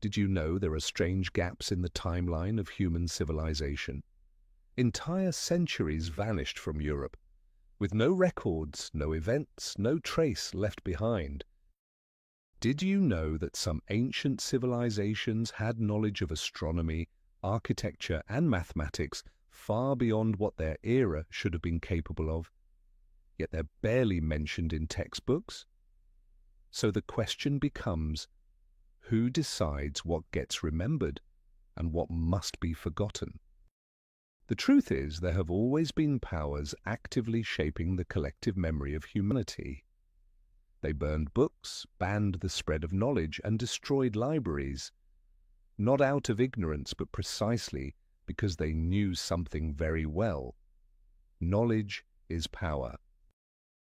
Did you know there are strange gaps in the timeline of human civilization? Entire centuries vanished from Europe, with no records, no events, no trace left behind. Did you know that some ancient civilizations had knowledge of astronomy, architecture, and mathematics far beyond what their era should have been capable of? Yet they're barely mentioned in textbooks. So the question becomes, who decides what gets remembered and what must be forgotten? The truth is, there have always been powers actively shaping the collective memory of humanity. They burned books, banned the spread of knowledge, and destroyed libraries, not out of ignorance, but precisely because they knew something very well. Knowledge is power.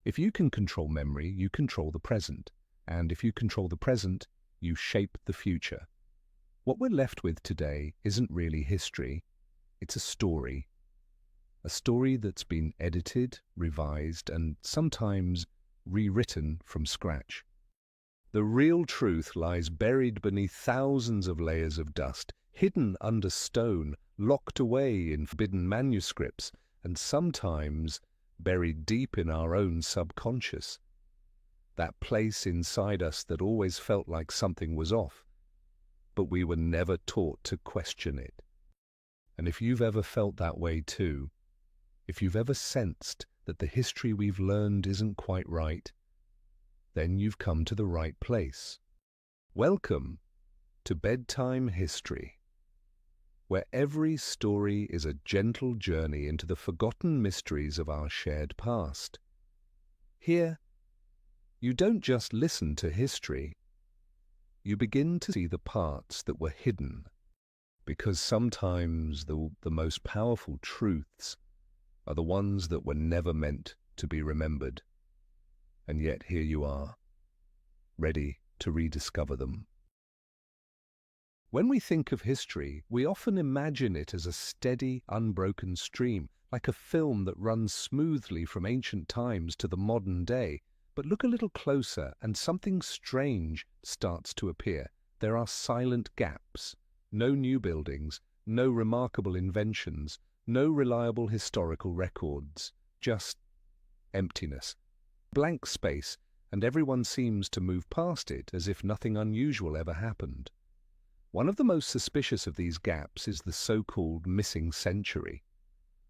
If you can control memory, you control the present, and if you control the present, you shape the future. What we're left with today isn't really history, it's a story. A story that's been edited, revised, and sometimes rewritten from scratch. The real truth lies buried beneath thousands of layers of dust, hidden under stone, locked away in forbidden manuscripts, and sometimes buried deep in our own subconscious. That place inside us that always felt like something was off, but we were never taught to question it. And if you've ever felt that way too, if you've ever sensed that the history we've learned isn't quite right, then you've come to the right place. Welcome to Bedtime History, where every story is a gentle journey into the forgotten mysteries of our shared past. Here, you don't just listen to history, you begin to see the parts that were hidden, because sometimes the most powerful truths are the ones that were never meant to be remembered. And yet here you are, ready to rediscover them. When we think of history, we often imagine it as a steady, unbroken stream, like a film that runs smoothly from ancient times to the modern day. But look a little closer and something strange starts to appear. There are silent gaps, no new buildings, no remarkable inventions, no reliable historical records, just emptiness, blank space, and everyone seems to move past it as if nothing unusual ever happened. One of the most suspicious of these gaps is the so-called missing century,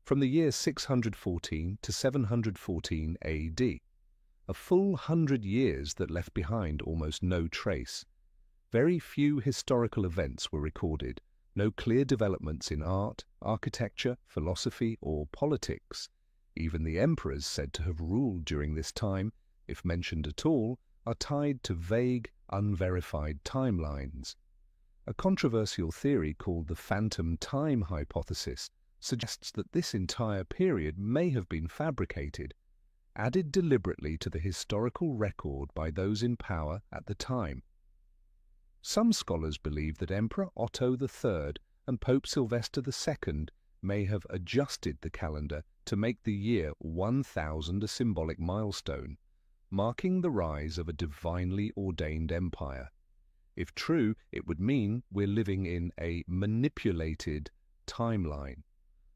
from the year 614 to 714 AD. A full 100 years that left behind almost no trace. Very few historical events were recorded, no clear developments in art, architecture, philosophy, or politics. Even the emperors said to have ruled during this time, if mentioned at all, are tied to vague, unverified timelines. A controversial theory called the phantom time hypothesis suggests that this entire period may have been fabricated, added deliberately to the historical record by those in power at the time. Some scholars believe that Emperor Otto III and Pope Sylvester II may have adjusted the calendar to make the year 1000 a symbolic milestone, marking the rise of a divinely ordained empire. If true, it would mean we're living in a manipulated timeline.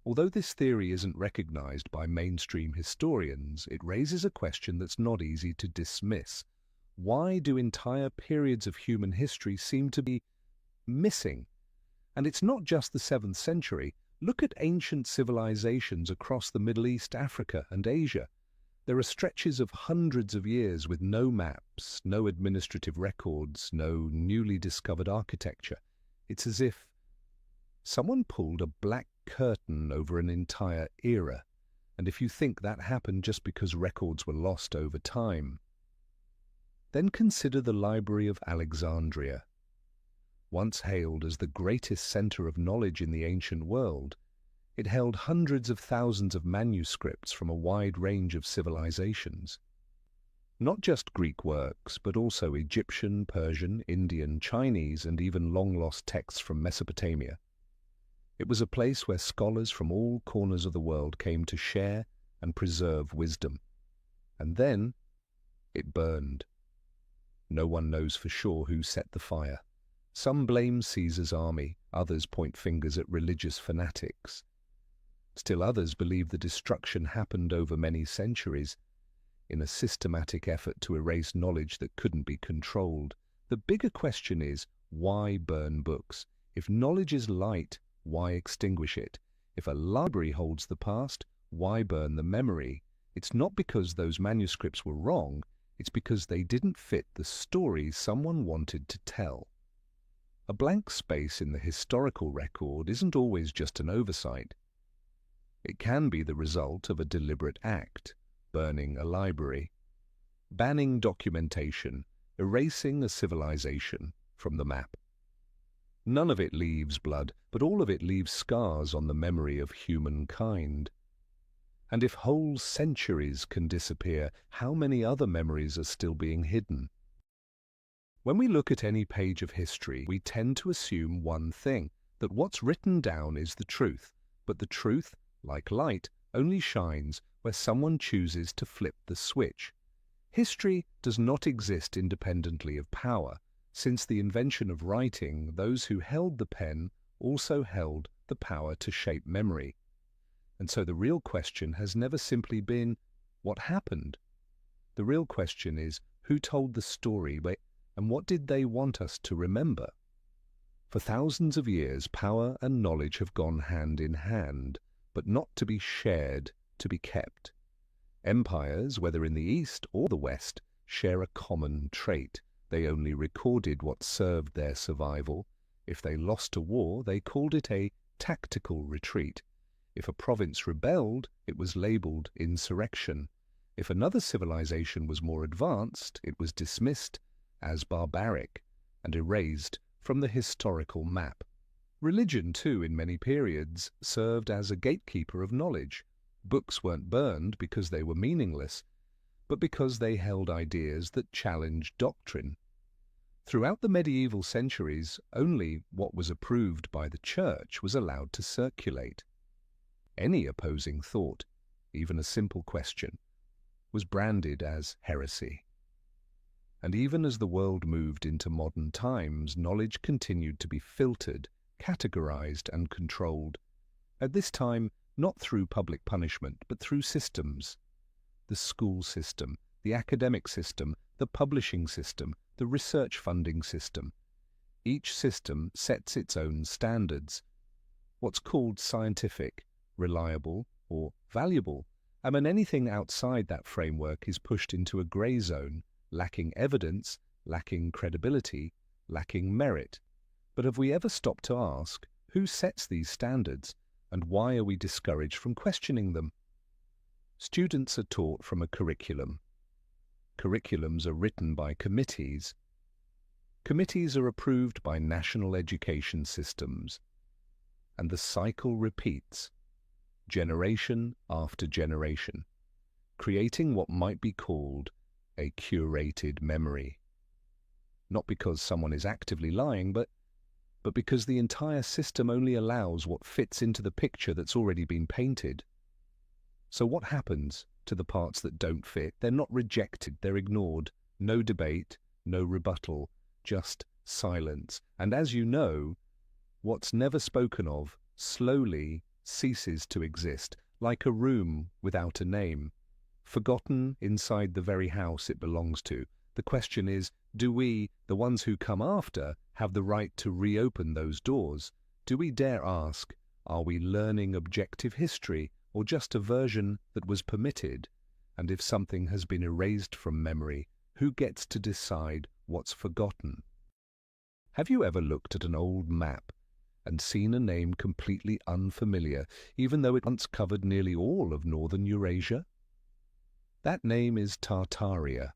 Although this theory isn't recognized by mainstream historians, it raises a question that's not easy to dismiss. Why do entire periods of human history seem to be missing? And it's not just the 7th century. Look at ancient civilizations across the Middle East, Africa, and Asia. There are stretches of hundreds of years with no maps, no administrative records, no newly discovered architecture. It's as if someone pulled a black curtain over an entire era, and if you think that happened just because records were lost over time, then consider the Library of Alexandria. Once hailed as the greatest center of knowledge in the ancient world, it held hundreds of thousands of manuscripts from a wide range of civilizations. Not just Greek works, but also Egyptian, Persian, Indian, Chinese, and even long-lost texts from Mesopotamia. It was a place where scholars from all corners of the world came to share and preserve wisdom. And then it burned. No one knows for sure who set the fire. Some blame Caesar's army, others point fingers at religious fanatics. Still others believe the destruction happened over many centuries, in a systematic effort to erase knowledge that couldn't be controlled. The bigger question is, why burn books? If knowledge is light, why extinguish it? If a library holds the past, why burn the memory? It's not because those manuscripts were wrong, it's because they didn't fit the story someone wanted to tell. A blank space in the historical record isn't always just an oversight. It can be the result of a deliberate act, burning a library, banning documentation, erasing a civilization from the map. None of it leaves blood, but all of it leaves scars on the memory of humankind. And if whole centuries can disappear, how many other memories are still being hidden? When we look at any page of history, we tend to assume one thing, that what's written down is the truth, but the truth, like light, only shines where someone chooses to flip the switch. History does not exist independently of power. Since the invention of writing, those who held the pen also held the power to shape memory. And so the real question has never simply been, what happened? The real question is, who told the story, and what did they want us to remember? For thousands of years, power and knowledge have gone hand in hand, but not to be shared, to be kept. Empires, whether in the East or the West, share a common trait. They only recorded what served their survival. If they lost a war, they called it a tactical retreat. If a province rebelled, it was labeled insurrection. If another civilization was more advanced, it was dismissed as barbaric and erased from the historical map. Religion, too, in many periods, served as a gatekeeper of knowledge. Books weren't burned because they were meaningless, but because they held ideas that challenged doctrine. Throughout the medieval centuries, only what was approved by the Church was allowed to circulate. Any opposing thought, even a simple question, was branded as heresy. And even as the world moved into modern times, knowledge continued to be filtered, categorized and controlled. At this time, not through public punishment, but through systems. The school system, the academic system, the publishing system, the research funding system. Each system sets its own standards. What's called scientific, reliable, or valuable, and when anything outside that framework is pushed into a grey zone, lacking evidence, lacking credibility, lacking merit. But have we ever stopped to ask, who sets these standards, and why are we discouraged from questioning them? Students are taught from a curriculum. Curriculums are written by committees. Committees are approved by national education systems. And the cycle repeats, generation after generation, creating what might be called a curated memory. Not because someone is actively lying, but because the entire system only allows what fits into the picture that's already been painted. So what happens to the parts that don't fit? They're not rejected, they're ignored. No debate, no rebuttal, just silence. And as you know, what's never spoken of slowly ceases to exist, like a room without a name, forgotten inside the very house it belongs to. The question is, do we, the ones who come after, have the right to reopen those doors? Do we dare ask, are we learning objective history or just a version that was permitted? And if something has been erased from memory, who gets to decide what's forgotten? Have you ever looked at an old map and seen a name completely unfamiliar, even though it once covered nearly all of northern Eurasia? That name is Tartaria.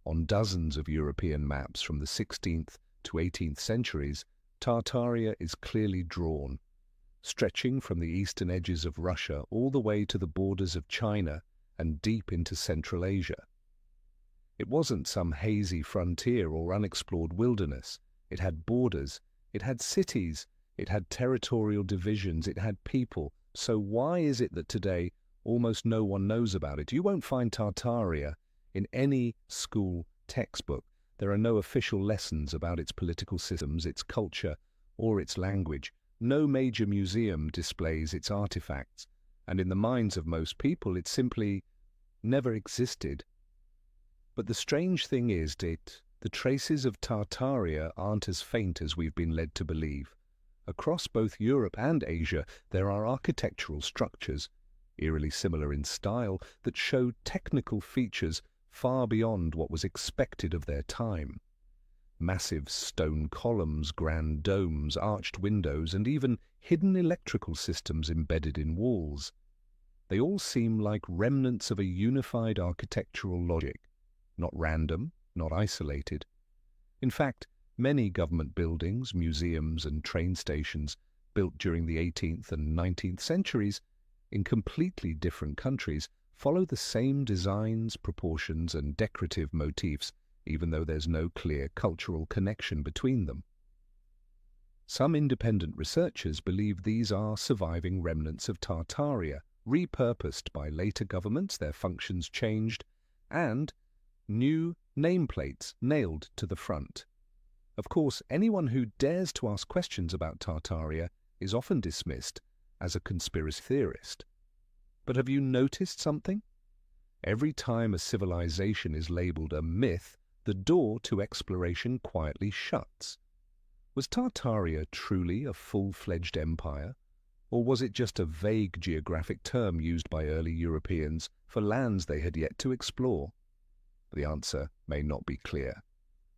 On dozens of European maps from the 16th to 18th centuries, Tartaria is clearly drawn, stretching from the eastern edges of Russia all the way to the borders of China and deep into Central Asia. It wasn't some hazy frontier or unexplored wilderness. It had borders, it had cities, it had territorial divisions, it had people. So why is it that today almost no one knows about it? You won't find Tartaria in any school textbook. There are no official lessons about its political systems, its culture, or its language. No major museum displays its artifacts, and in the minds of most people it simply never existed. But the strange thing is that the traces of Tartaria aren't as faint as we've been led to believe. Across both Europe and Asia, there are architectural structures, eerily similar in style, that show technical features far beyond what was expected of their time. Massive stone columns, grand domes, arched windows, and even hidden electrical systems embedded in walls. They all seem like remnants of a unified architectural logic, not random, not isolated. In fact, many government buildings, museums, and train stations built during the 18th and 19th centuries in completely different countries follow the same designs, proportions, and decorative motifs, even though there's no clear cultural connection between them. Some independent researchers believe these are surviving remnants of Tartaria, repurposed by later governments, their functions changed, and new nameplates nailed to the front. Of course, anyone who dares to ask questions about Tartaria is often dismissed as a conspiracy theorist. But have you noticed something? Every time a civilization is labeled a myth, the door to exploration quietly shuts. Was Tartaria truly a full-fledged empire, or was it just a vague geographic term used by early Europeans for lands they had yet to explore? The answer may not be clear.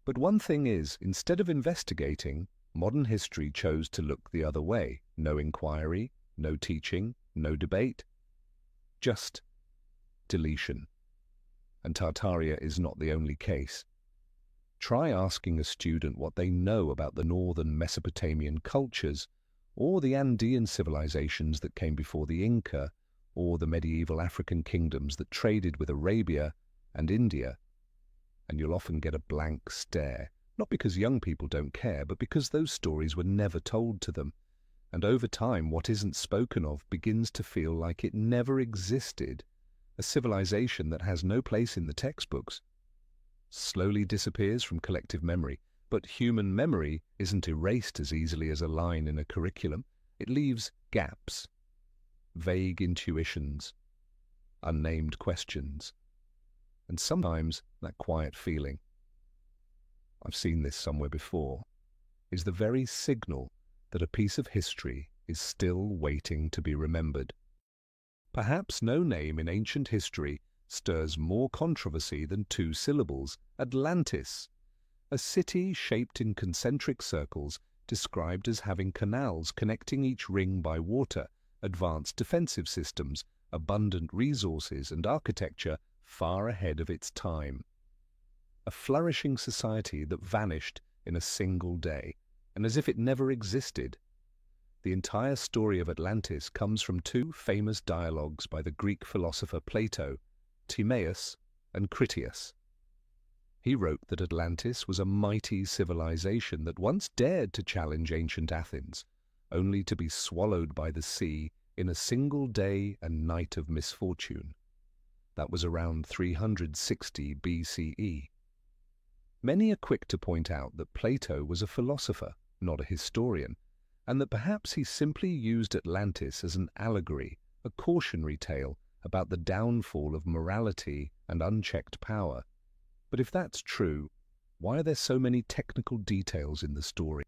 But one thing is, instead of investigating, modern history chose to look the other way. No inquiry, no teaching, no debate. Just deletion. And Tartaria is not the only case. Try asking a student what they know about the northern Mesopotamian cultures, or the Andean civilizations that came before the Inca, or the medieval African kingdoms that traded with Arabia and India, and you'll often get a blank stare, not because young people don't care, but because those stories were never told to them. And over time, what isn't spoken of begins to feel like it never existed. A civilization that has no place in the textbooks slowly disappears from collective memory. But human memory isn't erased as easily as a line in a curriculum. It leaves gaps, vague intuitions, unnamed questions, and sometimes that quiet feeling, I've seen this somewhere before, is the very signal that a piece of history is still waiting to be remembered. Perhaps no name in ancient history stirs more controversy than two syllables: Atlantis, a city shaped in concentric circles, described as having canals connecting each ring by water, advanced defensive systems, abundant resources, and architecture far ahead of its time. A flourishing society that vanished in a single day, and as if it never existed. The entire story of Atlantis comes from two famous dialogues by the Greek philosopher Plato, Timaeus and Critias. He wrote that Atlantis was a mighty civilization that once dared to challenge ancient Athens, only to be swallowed by the sea in a single day and night of misfortune. That was around 360 BCE. Many are quick to point out that Plato was a philosopher, not a historian, and that perhaps he simply used Atlantis as an allegory, a cautionary tale about the downfall of morality and unchecked power. But if that's true, why are there so many technical details in the story?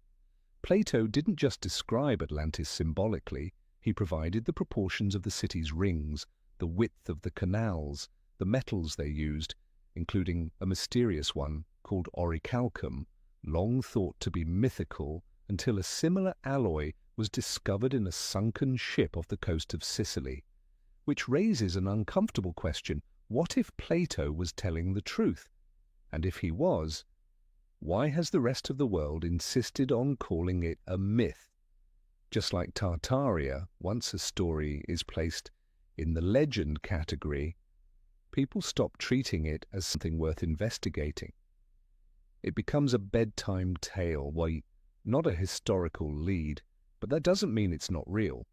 Plato didn't just describe Atlantis symbolically, he provided the proportions of the city's rings, the width of the canals, the metals they used, including a mysterious one called orichalcum, long thought to be mythical until a similar alloy was discovered in a sunken ship off the coast of Sicily, which raises an uncomfortable question: what if Plato was telling the truth? And if he was, why has the rest of the world insisted on calling it a myth? Just like Tartaria, once a story is placed in the legend category, people stop treating it as something worth investigating. It becomes a bedtime tale, not a historical lead, but that doesn't mean it's not real.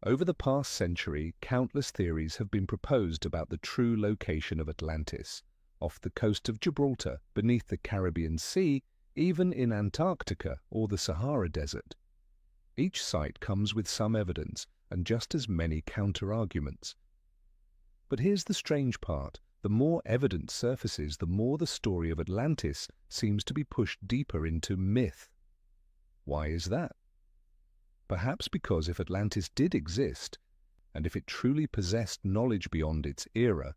Over the past century, countless theories have been proposed about the true location of Atlantis. off the coast of Gibraltar, beneath the Caribbean Sea, even in Antarctica or the Sahara Desert. Each site comes with some evidence and just as many counter-arguments. But here's the strange part. The more evidence surfaces, the more the story of Atlantis seems to be pushed deeper into myth. Why is that? Perhaps because if Atlantis did exist, and if it truly possessed knowledge beyond its era,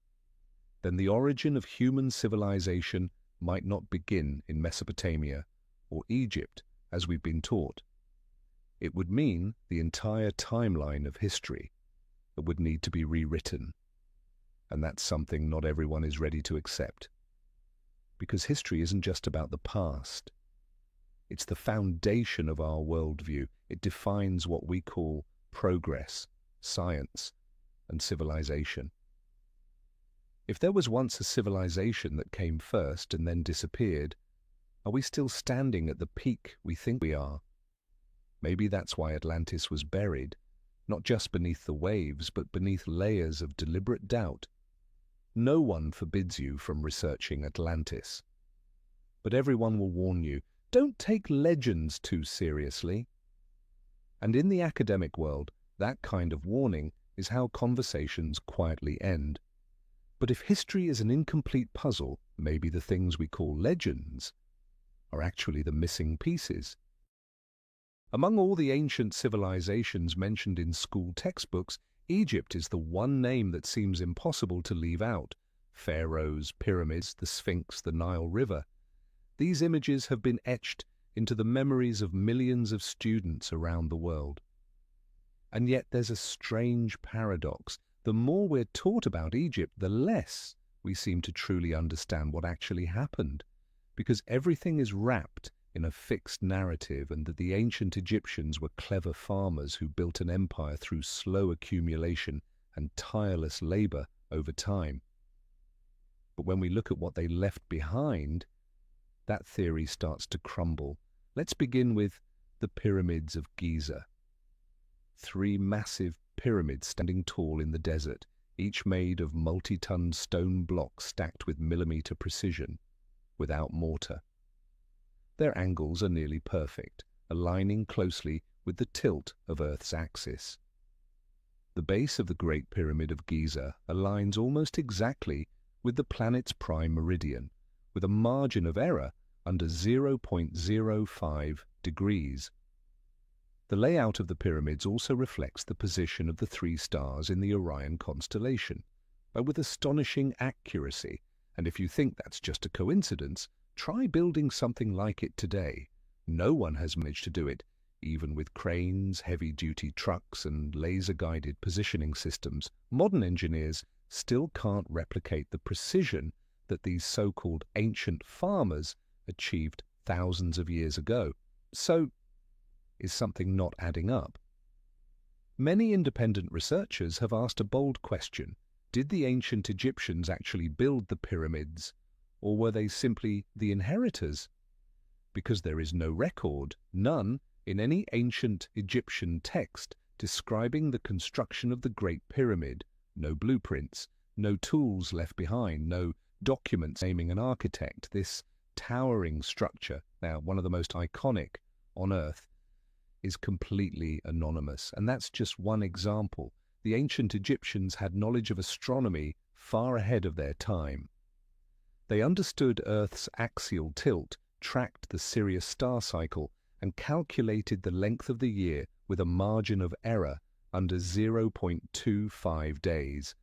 then the origin of human civilization might not begin in Mesopotamia or Egypt, as we've been taught. It would mean the entire timeline of history that would need to be rewritten. And that's something not everyone is ready to accept. Because history isn't just about the past. It's the foundation of our worldview. It defines what we call progress, science, and civilization. If there was once a civilization that came first and then disappeared, are we still standing at the peak we think we are? Maybe that's why Atlantis was buried, not just beneath the waves, but beneath layers of deliberate doubt. No one forbids you from researching Atlantis. But everyone will warn you, don't take legends too seriously. And in the academic world, that kind of warning is how conversations quietly end. But if history is an incomplete puzzle, maybe the things we call legends are actually the missing pieces. Among all the ancient civilizations mentioned in school textbooks, Egypt is the one name that seems impossible to leave out. Pharaohs, pyramids, the Sphinx, the Nile River. These images have been etched into the memories of millions of students around the world. And yet there's a strange paradox. The more we're taught about Egypt, the less we seem to truly understand what actually happened, because everything is wrapped in a fixed narrative, and that the ancient Egyptians were clever farmers who built an empire through slow accumulation and tireless labor over time. But when we look at what they left behind, that theory starts to crumble. Let's begin with the pyramids of Giza. 3 massive pyramids standing tall in the desert, each made of multi-ton stone blocks stacked with millimeter precision, without mortar. Their angles are nearly perfect, aligning closely with the tilt of Earth's axis. The base of the Great Pyramid of Giza aligns almost exactly with the planet's prime meridian, with a margin of error under 0.05 degrees. The layout of the pyramids also reflects the position of the 3 stars in the Orion constellation, but with astonishing accuracy. And if you think that's just a coincidence, try building something like it today. No one has managed to do it, even with cranes, heavy-duty trucks, and laser-guided positioning systems. Modern engineers still can't replicate the precision that these so-called ancient farmers achieved thousands of years ago. So, is something not adding up? Many independent researchers have asked a bold question. Did the ancient Egyptians actually build the pyramids, or were they simply the inheritors? Because there is no record, none, in any ancient Egyptian text describing the construction of the Great Pyramid, no blueprints, no tools left behind, no documents naming an architect. This towering structure, now one of the most iconic on Earth, is completely anonymous. And that's just one example. The ancient Egyptians had knowledge of astronomy far ahead of their time. They understood Earth's axial tilt, tracked the Sirius star cycle, and calculated the length of the year with a margin of error under 0.25 days.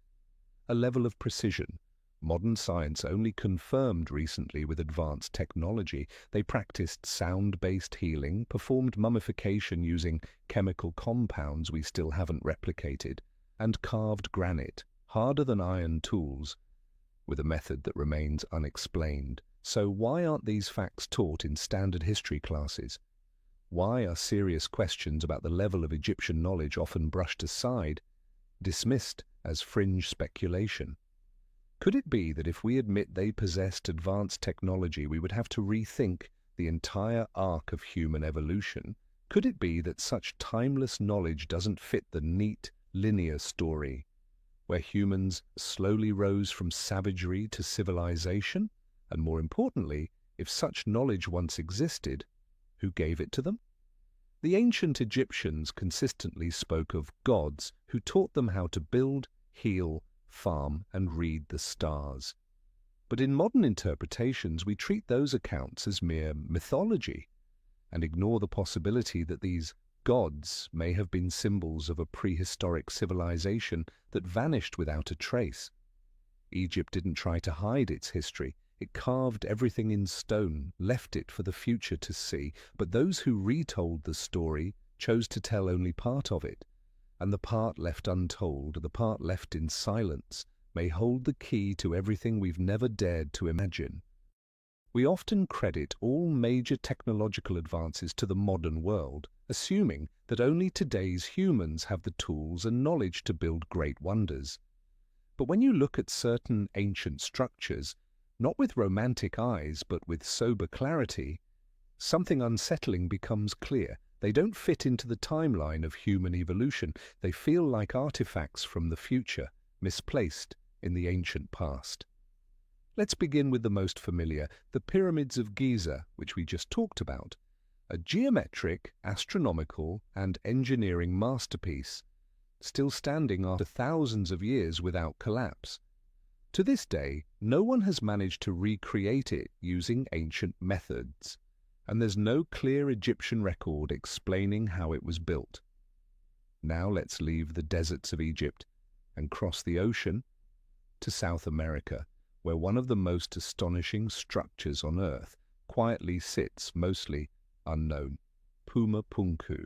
A level of precision modern science only confirmed recently with advanced technology. They practiced sound-based healing, performed mummification using chemical compounds we still haven't replicated, and carved granite, harder than iron tools, with a method that remains unexplained. So why aren't these facts taught in standard history classes? Why are serious questions about the level of Egyptian knowledge often brushed aside, dismissed as fringe speculation? Could it be that if we admit they possessed advanced technology, we would have to rethink the entire arc of human evolution? Could it be that such timeless knowledge doesn't fit the neat, linear story where humans slowly rose from savagery to civilization? And more importantly, if such knowledge once existed, who gave it to them? The ancient Egyptians consistently spoke of gods who taught them how to build, heal, farm, and read the stars. But in modern interpretations, we treat those accounts as mere mythology and ignore the possibility that these gods may have been symbols of a prehistoric civilization that vanished without a trace. Egypt didn't try to hide its history. It carved everything in stone, left it for the future to see, but those who retold the story chose to tell only part of it, and the part left untold, the part left in silence, may hold the key to everything we've never dared to imagine. We often credit all major technological advances to the modern world, assuming that only today's humans have the tools and knowledge to build great wonders. But when you look at certain ancient structures, not with romantic eyes but with sober clarity, something unsettling becomes clear. They don't fit into the timeline of human evolution. They feel like artifacts from the future, misplaced in the ancient past. Let's begin with the most familiar, the pyramids of Giza, which we just talked about. A geometric, astronomical, and engineering masterpiece, still standing after thousands of years without collapse. To this day, no one has managed to recreate it using ancient methods, and there's no clear Egyptian record explaining how it was built. Now let's leave the deserts of Egypt and cross the ocean to South America, where one of the most astonishing structures on Earth quietly sits, mostly unknown, Puma Punku.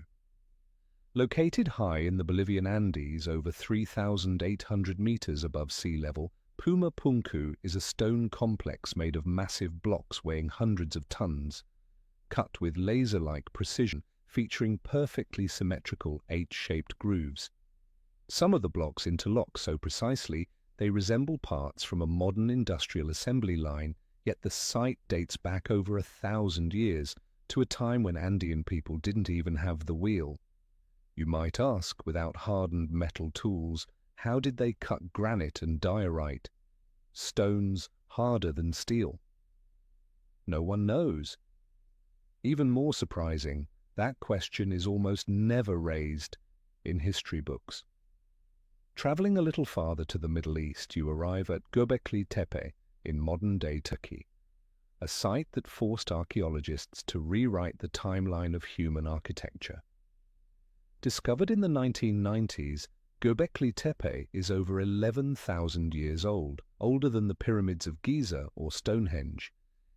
Located high in the Bolivian Andes, over 3,800 meters above sea level, Puma Punku is a stone complex made of massive blocks weighing hundreds of tons, cut with laser-like precision, featuring perfectly symmetrical H-shaped grooves. Some of the blocks interlock so precisely they resemble parts from a modern industrial assembly line, yet the site dates back over 1,000 years, to a time when Andean people didn't even have the wheel. You might ask, without hardened metal tools, how did they cut granite and diorite, stones harder than steel? No one knows. Even more surprising, that question is almost never raised in history books. Traveling a little farther to the Middle East, you arrive at Göbekli Tepe in modern-day Turkey, a site that forced archaeologists to rewrite the timeline of human architecture. Discovered in the 1990s, Göbekli Tepe is over 11,000 years old, older than the pyramids of Giza or Stonehenge.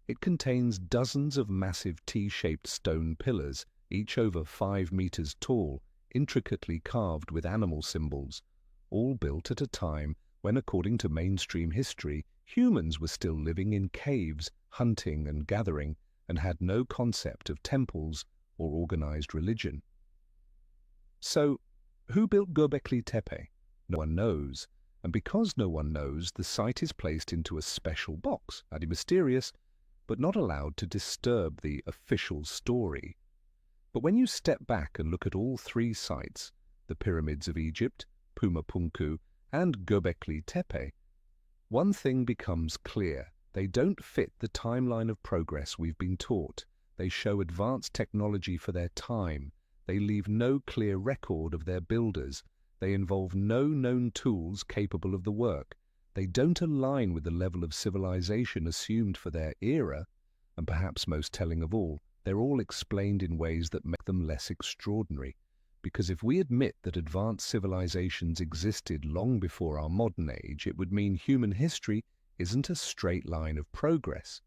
It contains dozens of massive T-shaped stone pillars, each over 5 meters tall, intricately carved with animal symbols, all built at a time when, according to mainstream history, humans were still living in caves, hunting and gathering, and had no concept of temples or organized religion. So, who built Göbekli Tepe? No one knows, and because no one knows, the site is placed into a special box, adding mysterious, but not allowed to disturb the official story. But when you step back and look at all three sites, the pyramids of Egypt, Puma Punku, and Göbekli Tepe, one thing becomes clear. They don't fit the timeline of progress we've been taught. They show advanced technology for their time. They leave no clear record of their builders. They involve no known tools capable of the work. They don't align with the level of civilization assumed for their era, and perhaps most telling of all, they're all explained in ways that make them less extraordinary. Because if we admit that advanced civilizations existed long before our modern age, it would mean human history isn't a straight line of progress,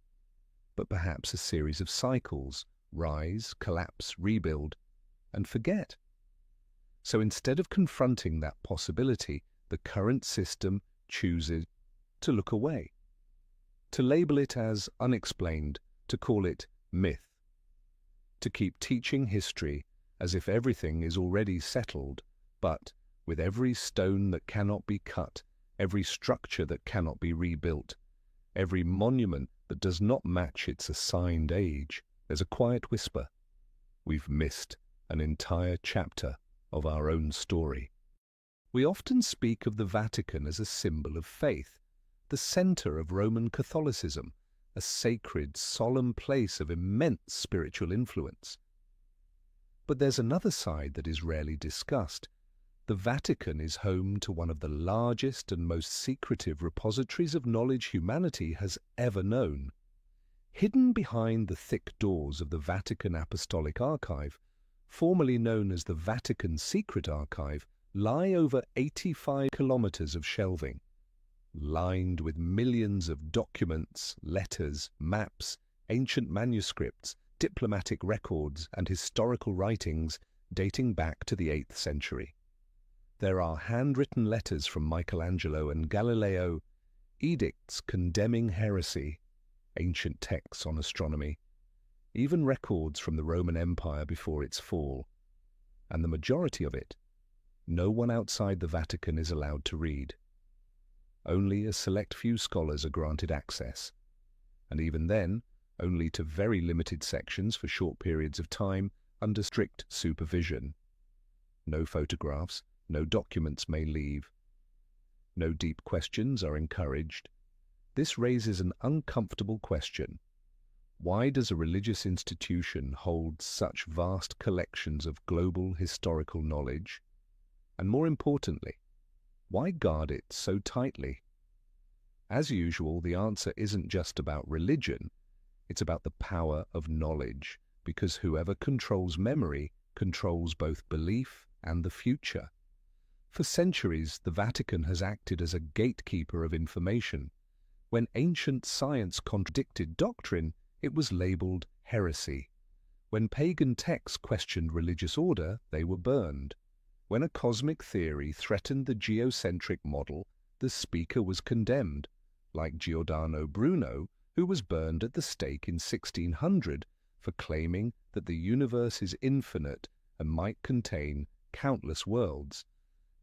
but perhaps a series of cycles: rise, collapse, rebuild, and forget. So instead of confronting that possibility, the current system chooses to look away, to label it as unexplained, to call it myth, to keep teaching history as if everything is already settled, but with every stone that cannot be cut, every structure that cannot be rebuilt, every monument that does not match its assigned age, there's a quiet whisper: we've missed an entire chapter of our own story. We often speak of the Vatican as a symbol of faith, the center of Roman Catholicism, a sacred, solemn place of immense spiritual influence. But there's another side that is rarely discussed. The Vatican is home to one of the largest and most secretive repositories of knowledge humanity has ever known. Hidden behind the thick doors of the Vatican Apostolic Archive, formerly known as the Vatican Secret Archive, lie over 85 kilometers of shelving, lined with millions of documents, letters, maps, ancient manuscripts, diplomatic records, and historical writings dating back to the 8th century. There are handwritten letters from Michelangelo and Galileo, edicts condemning heresy, ancient texts on astronomy, even records from the Roman Empire before its fall, and the majority of it, no one outside the Vatican is allowed to read. Only a select few scholars are granted access, and even then, only to very limited sections for short periods of time under strict supervision. No photographs, no documents may leave. No deep questions are encouraged. This raises an uncomfortable question. Why does a religious institution hold such vast collections of global historical knowledge? And more importantly, why guard it so tightly? As usual, the answer isn't just about religion, it's about the power of knowledge, because whoever controls memory controls both belief and the future. For centuries, the Vatican has acted as a gatekeeper of information. When ancient science contradicted doctrine, it was labeled heresy. When pagan texts questioned religious order, they were burned. When a cosmic theory threatened the geocentric model, the speaker was condemned, like Giordano Bruno, who was burned at the stake in 1600 for claiming that the universe is infinite and might contain countless worlds.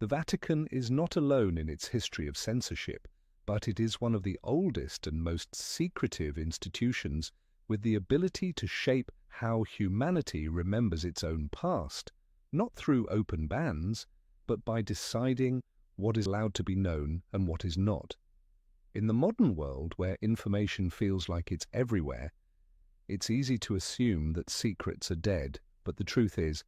The Vatican is not alone in its history of censorship, but it is one of the oldest and most secretive institutions with the ability to shape how humanity remembers its own past, not through open bans, but by deciding what is allowed to be known and what is not. In the modern world, where information feels like it's everywhere, it's easy to assume that secrets are dead, but the truth is,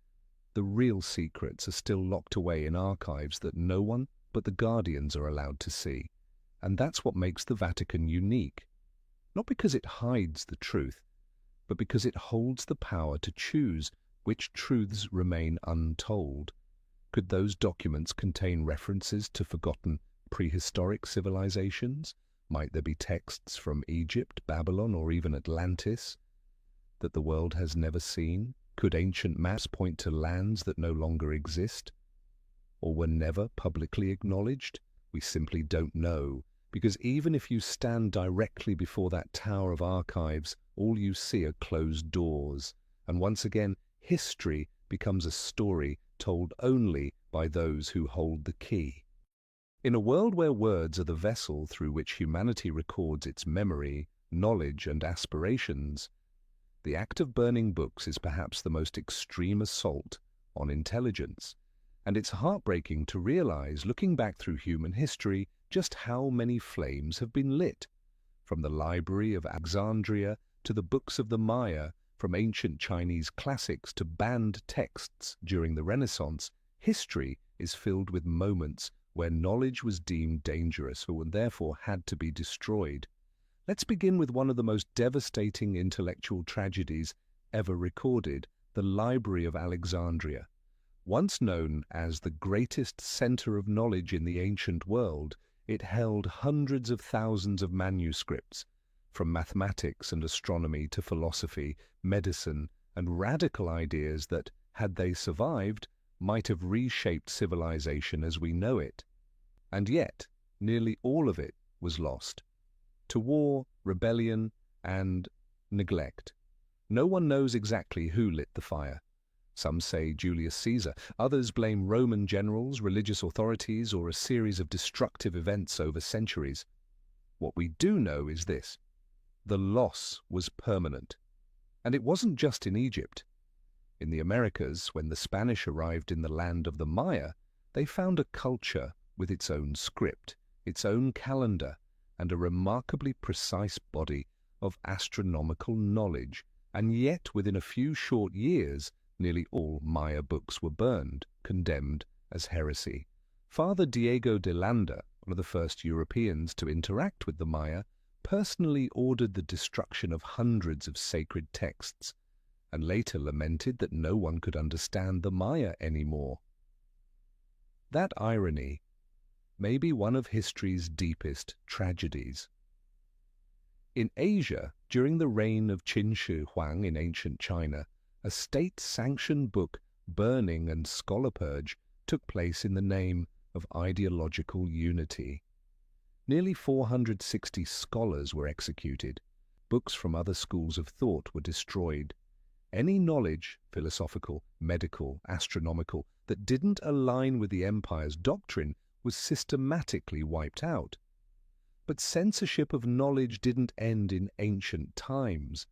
the real secrets are still locked away in archives that no one but the guardians are allowed to see. And that's what makes the Vatican unique. Not because it hides the truth, but because it holds the power to choose which truths remain untold. Could those documents contain references to forgotten prehistoric civilizations? Might there be texts from Egypt, Babylon, or even Atlantis that the world has never seen? Could ancient maps point to lands that no longer exist, or were never publicly acknowledged? We simply don't know, because even if you stand directly before that tower of archives, all you see are closed doors, and once again, history becomes a story told only by those who hold the key. In a world where words are the vessel through which humanity records its memory, knowledge, and aspirations, the act of burning books is perhaps the most extreme assault on intelligence, and it's heartbreaking to realize, looking back through human history, just how many flames have been lit. From the Library of Alexandria to the books of the Maya, from ancient Chinese classics to banned texts during the Renaissance, history is filled with moments where knowledge was deemed dangerous and therefore had to be destroyed. Let's begin with one of the most devastating intellectual tragedies ever recorded, the Library of Alexandria. Once known as the greatest center of knowledge in the ancient world, it held hundreds of thousands of manuscripts, from mathematics and astronomy to philosophy, medicine, and radical ideas that, had they survived, might have reshaped civilization as we know it. And yet, nearly all of it was lost to war, rebellion, and neglect. No one knows exactly who lit the fire. Some say Julius Caesar, others blame Roman generals, religious authorities, or a series of destructive events over centuries. What we do know is this: the loss was permanent. And it wasn't just in Egypt. In the Americas, when the Spanish arrived in the land of the Maya, They found a culture with its own script, its own calendar, and a remarkably precise body of astronomical knowledge, and yet within a few short years nearly all Maya books were burned, condemned as heresy. Father Diego de Landa, one of the first Europeans to interact with the Maya, personally ordered the destruction of hundreds of sacred texts, and later lamented that no one could understand the Maya anymore. That irony may be one of history's deepest tragedies. In Asia, during the reign of Qin Shi Huang in ancient China, a state-sanctioned book burning and scholar purge took place in the name of ideological unity. Nearly 460 scholars were executed. Books from other schools of thought were destroyed. Any knowledge, philosophical, medical, astronomical, that didn't align with the empire's doctrine was systematically wiped out. But censorship of knowledge didn't end in ancient times.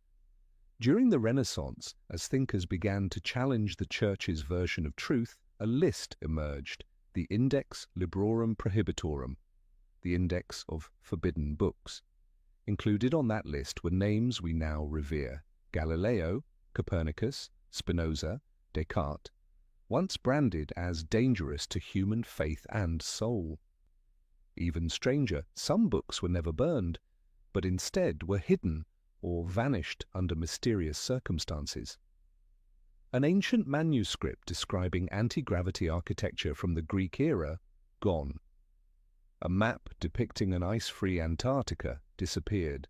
During the Renaissance, as thinkers began to challenge the Church's version of truth, a list emerged, the Index Librorum Prohibitorum, the Index of Forbidden Books. Included on that list were names we now revere: Galileo, Copernicus, Spinoza, Descartes, once branded as dangerous to human faith and soul. Even stranger, some books were never burned, but instead were hidden or vanished under mysterious circumstances. An ancient manuscript describing anti-gravity architecture from the Greek era, gone. A map depicting an ice-free Antarctica disappeared.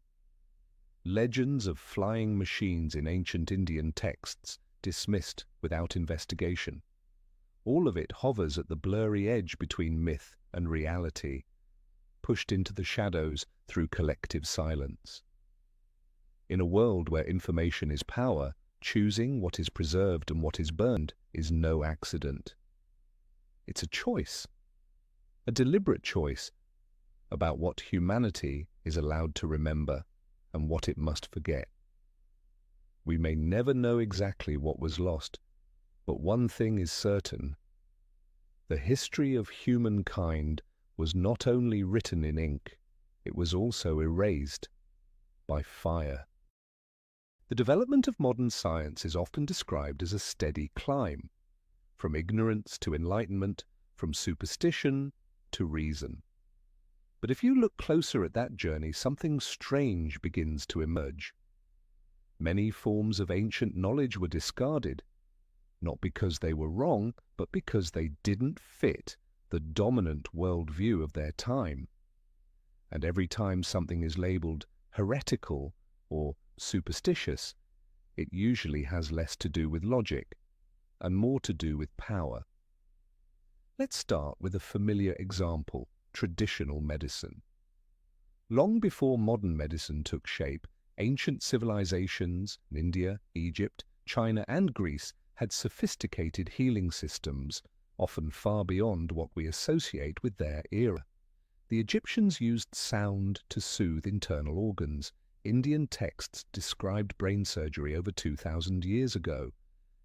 Legends of flying machines in ancient Indian texts dismissed without investigation. All of it hovers at the blurry edge between myth and reality, pushed into the shadows through collective silence. In a world where information is power, choosing what is preserved and what is burned is no accident. It's a choice, a deliberate choice about what humanity is allowed to remember and what it must forget. We may never know exactly what was lost, but one thing is certain: the history of humankind was not only written in ink, it was also erased by fire. The development of modern science is often described as a steady climb, from ignorance to enlightenment, from superstition to reason. But if you look closer at that journey, something strange begins to emerge. Many forms of ancient knowledge were discarded, not because they were wrong, but because they didn't fit the dominant worldview of their time. And every time something is labeled heretical or superstitious, it usually has less to do with logic and more to do with power. Let's start with a familiar example: traditional medicine. Long before modern medicine took shape, ancient civilizations in India, Egypt, China, and Greece had sophisticated healing systems, often far beyond what we associate with their era. The Egyptians used sound to soothe internal organs. Indian texts described brain surgery over 2,000 years ago.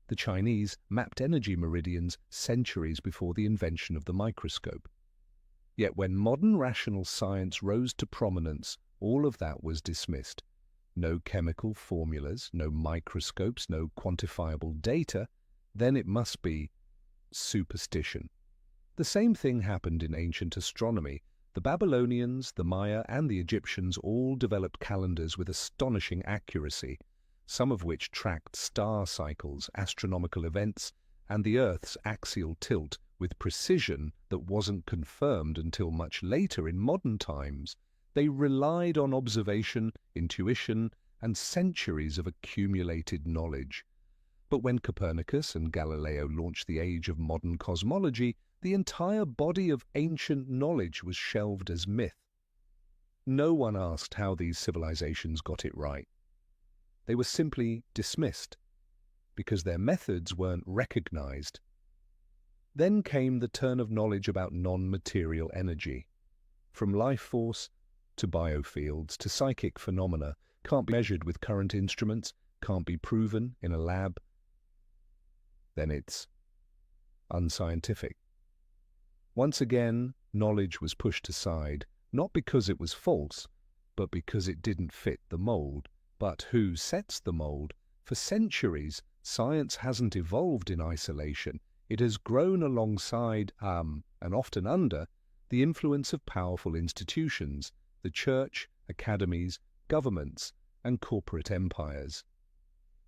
The Chinese mapped energy meridians centuries before the invention of the microscope. Yet when modern rational science rose to prominence, all of that was dismissed. No chemical formulas, no microscopes, no quantifiable data. Then it must be superstition. The same thing happened in ancient astronomy. The Babylonians, the Maya, and the Egyptians all developed calendars with astonishing accuracy, some of which tracked star cycles, astronomical events, and the Earth's axial tilt with precision that wasn't confirmed until much later in modern times. They relied on observation, intuition, and centuries of accumulated knowledge. But when Copernicus and Galileo launched the age of modern cosmology, the entire body of ancient knowledge was shelved as myth. No one asked how these civilizations got it right. They were simply dismissed, because their methods weren't recognized. Then came the turn of knowledge about non-material energy. From life force to biofields to psychic phenomena, can't be measured with current instruments, can't be proven in a lab, then it's unscientific. Once again, knowledge was pushed aside, not because it was false, but because it didn't fit the mold. But who sets the mold? For centuries, science hasn't evolved in isolation. It has grown alongside, and often under, the influence of powerful institutions, the church, academies, governments, and corporate empires.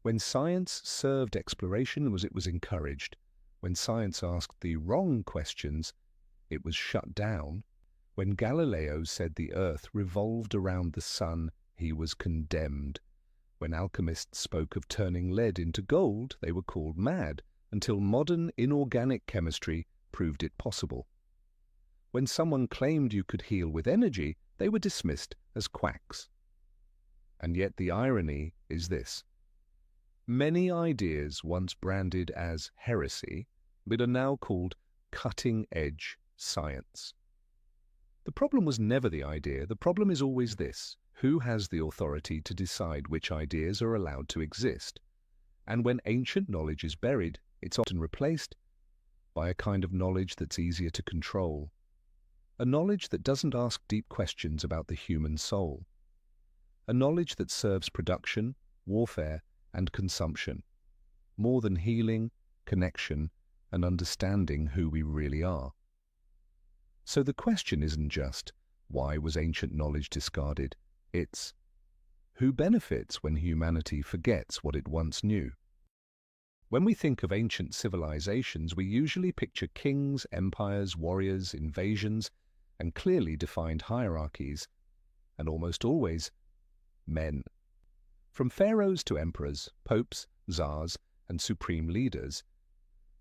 When science served exploration, it was encouraged. When science asked the wrong questions, it was shut down. When Galileo said the earth revolved around the sun, he was condemned. When alchemists spoke of turning lead into gold, they were called mad, until modern inorganic chemistry proved it possible. When someone claimed you could heal with energy, they were dismissed as quacks. And yet the irony is this. Many ideas once branded as heresy, but are now called cutting-edge science. The problem was never the idea. The problem is always this. Who has the authority to decide which ideas are allowed to exist? And when ancient knowledge is buried, it's often replaced by a kind of knowledge that's easier to control. A knowledge that doesn't ask deep questions about the human soul. A knowledge that serves production, warfare, and consumption, more than healing, connection, and understanding who we really are. So the question isn't just, why was ancient knowledge discarded? It's, who benefits when humanity forgets what it once knew? When we think of ancient civilizations, we usually picture kings, empires, warriors, invasions, and clearly defined hierarchies, and almost always men. From pharaohs to emperors, popes, czars, and supreme leaders,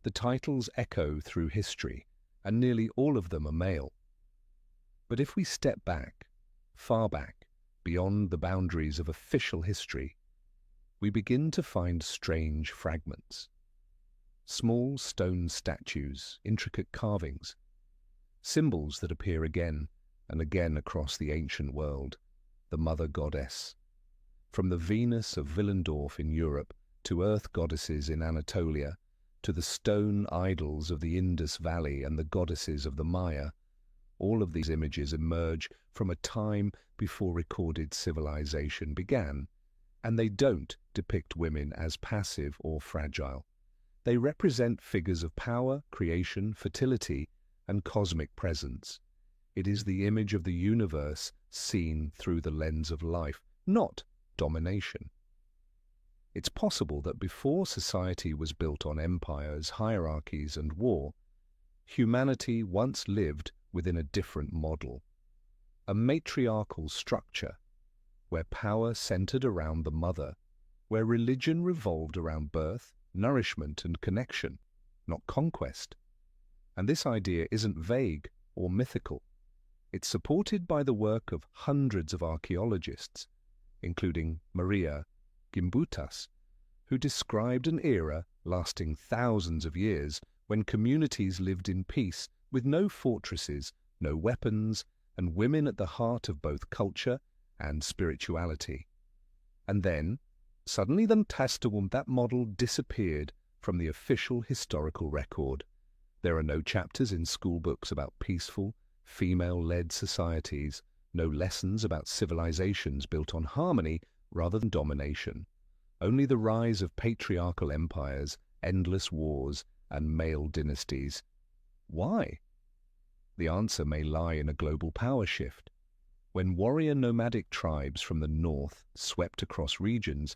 the titles echo through history, and nearly all of them are male. But if we step back, far back, beyond the boundaries of official history, we begin to find strange fragments. Small stone statues, intricate carvings, symbols that appear again and again across the ancient world, the mother goddess. From the Venus of Willendorf in Europe to earth goddesses in Anatolia, to the stone idols of the Indus Valley and the goddesses of the Maya, all of these images emerge from a time before recorded civilization began, and they don't depict women as passive or fragile. They represent figures of power, creation, fertility, and cosmic presence. It is the image of the universe seen through the lens of life, not domination. It's possible that before society was built on empires, hierarchies, and war, humanity once lived within a different model, a matriarchal structure where power centered around the mother, where religion revolved around birth, nourishment, and connection, not conquest. And this idea isn't vague or mythical. It's supported by the work of hundreds of archaeologists, including Maria Gimbutas, who described an era lasting thousands of years when communities lived in peace with no fortresses, no weapons, and women at the heart of both culture and spirituality. And then, suddenly that model disappeared from the official historical record. There are no chapters in school books about peaceful, female-led societies, no lessons about civilizations built on harmony rather than domination. Only the rise of patriarchal empires, endless wars, and male dynasties. Why? The answer may lie in a global power shift. When warrior nomadic tribes from the north swept across regions,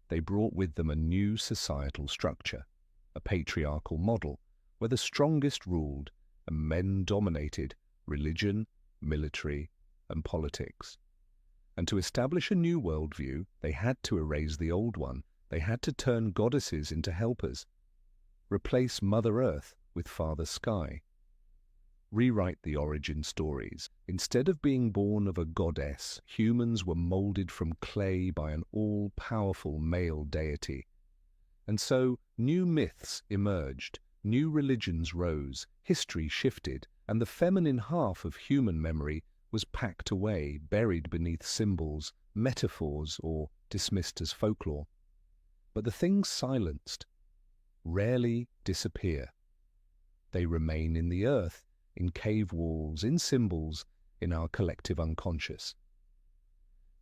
they brought with them a new societal structure, a patriarchal model, where the strongest ruled and men dominated religion, military, and politics. And to establish a new worldview, they had to erase the old one. They had to turn goddesses into helpers, replace Mother Earth with Father Sky, rewrite the origin stories. Instead of being born of a goddess, humans were molded from clay by an all-powerful male deity. And so new myths emerged, new religions rose, history shifted, and the feminine half of human memory was packed away, buried beneath symbols, metaphors, or dismissed as folklore. But the things silenced rarely disappear. They remain in the earth, in cave walls, in symbols, in our collective unconscious.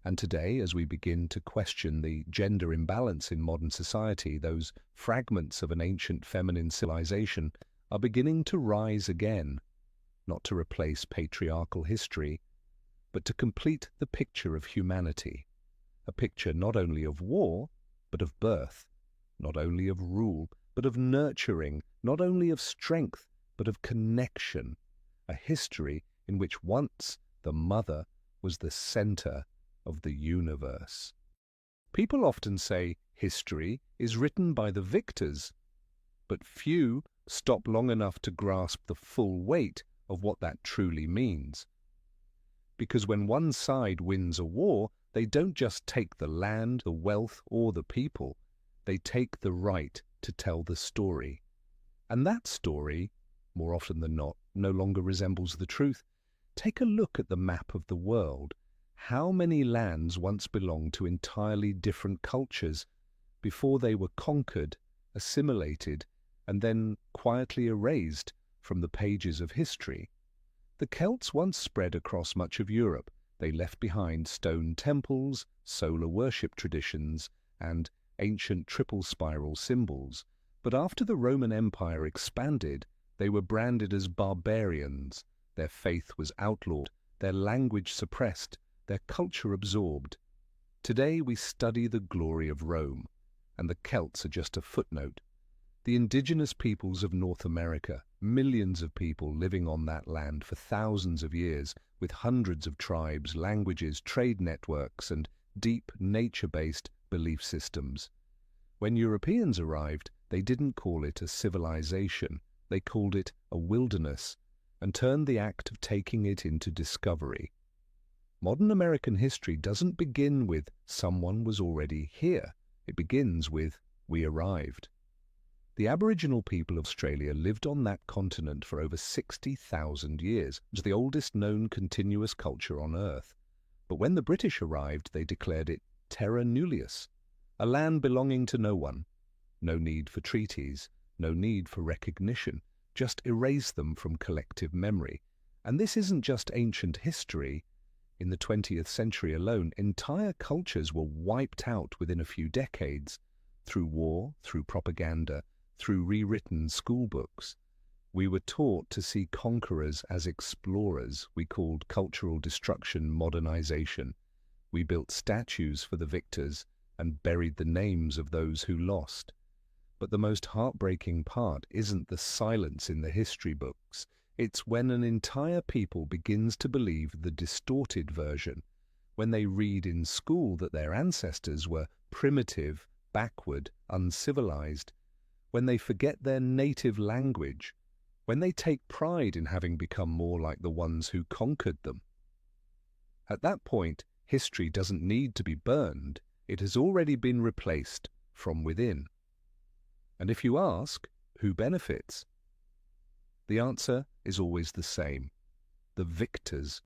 And today, as we begin to question the gender imbalance in modern society, those fragments of an ancient feminine civilization are beginning to rise again, not to replace patriarchal history, but to complete the picture of humanity, a picture not only of war, but of birth, not only of rule, but of nurturing, not only of strength, but of connection, a history in which once the mother was the center of the universe. People often say history is written by the victors, but few stop long enough to grasp the full weight of what that truly means. Because when one side wins a war, they don't just take the land, the wealth, or the people. They take the right to tell the story. And that story, more often than not, no longer resembles the truth. Take a look at the map of the world. How many lands once belonged to entirely different cultures before they were conquered, assimilated, and then quietly erased from the pages of history? The Celts once spread across much of Europe. They left behind stone temples, solar worship traditions, and ancient triple spiral symbols. But after the Roman Empire expanded, they were branded as barbarians. Their faith was outlawed, their language suppressed, their culture absorbed. Today we study the glory of Rome, and the Celts are just a footnote. The indigenous peoples of North America, millions of people living on that land for thousands of years, with hundreds of tribes, languages, trade networks, and deep nature-based belief systems. When Europeans arrived, they didn't call it a civilization, they called it a wilderness, and turned the act of taking it into discovery. Modern American history doesn't begin with someone was already here. It begins with we arrived. The Aboriginal people of Australia lived on that continent for over 60,000 years. It was the oldest known continuous culture on Earth. But when the British arrived, they declared it terra nullius, a land belonging to no one. No need for treaties, no need for recognition, just erase them from collective memory. And this isn't just ancient history. In the 20th century alone, entire cultures were wiped out within a few decades, through war, through propaganda, through rewritten school books. We were taught to see conquerors as explorers. We called cultural destruction modernization. We built statues for the victors and buried the names of those who lost. But the most heartbreaking part isn't the silence in the history books. It's when an entire people begins to believe the distorted version, when they read in school that their ancestors were primitive, backward, uncivilized, when they forget their native language, when they take pride in having become more like the ones who conquered them. At that point, history doesn't need to be burned. It has already been replaced from within. And if you ask, who benefits? The answer is always the same. The victors.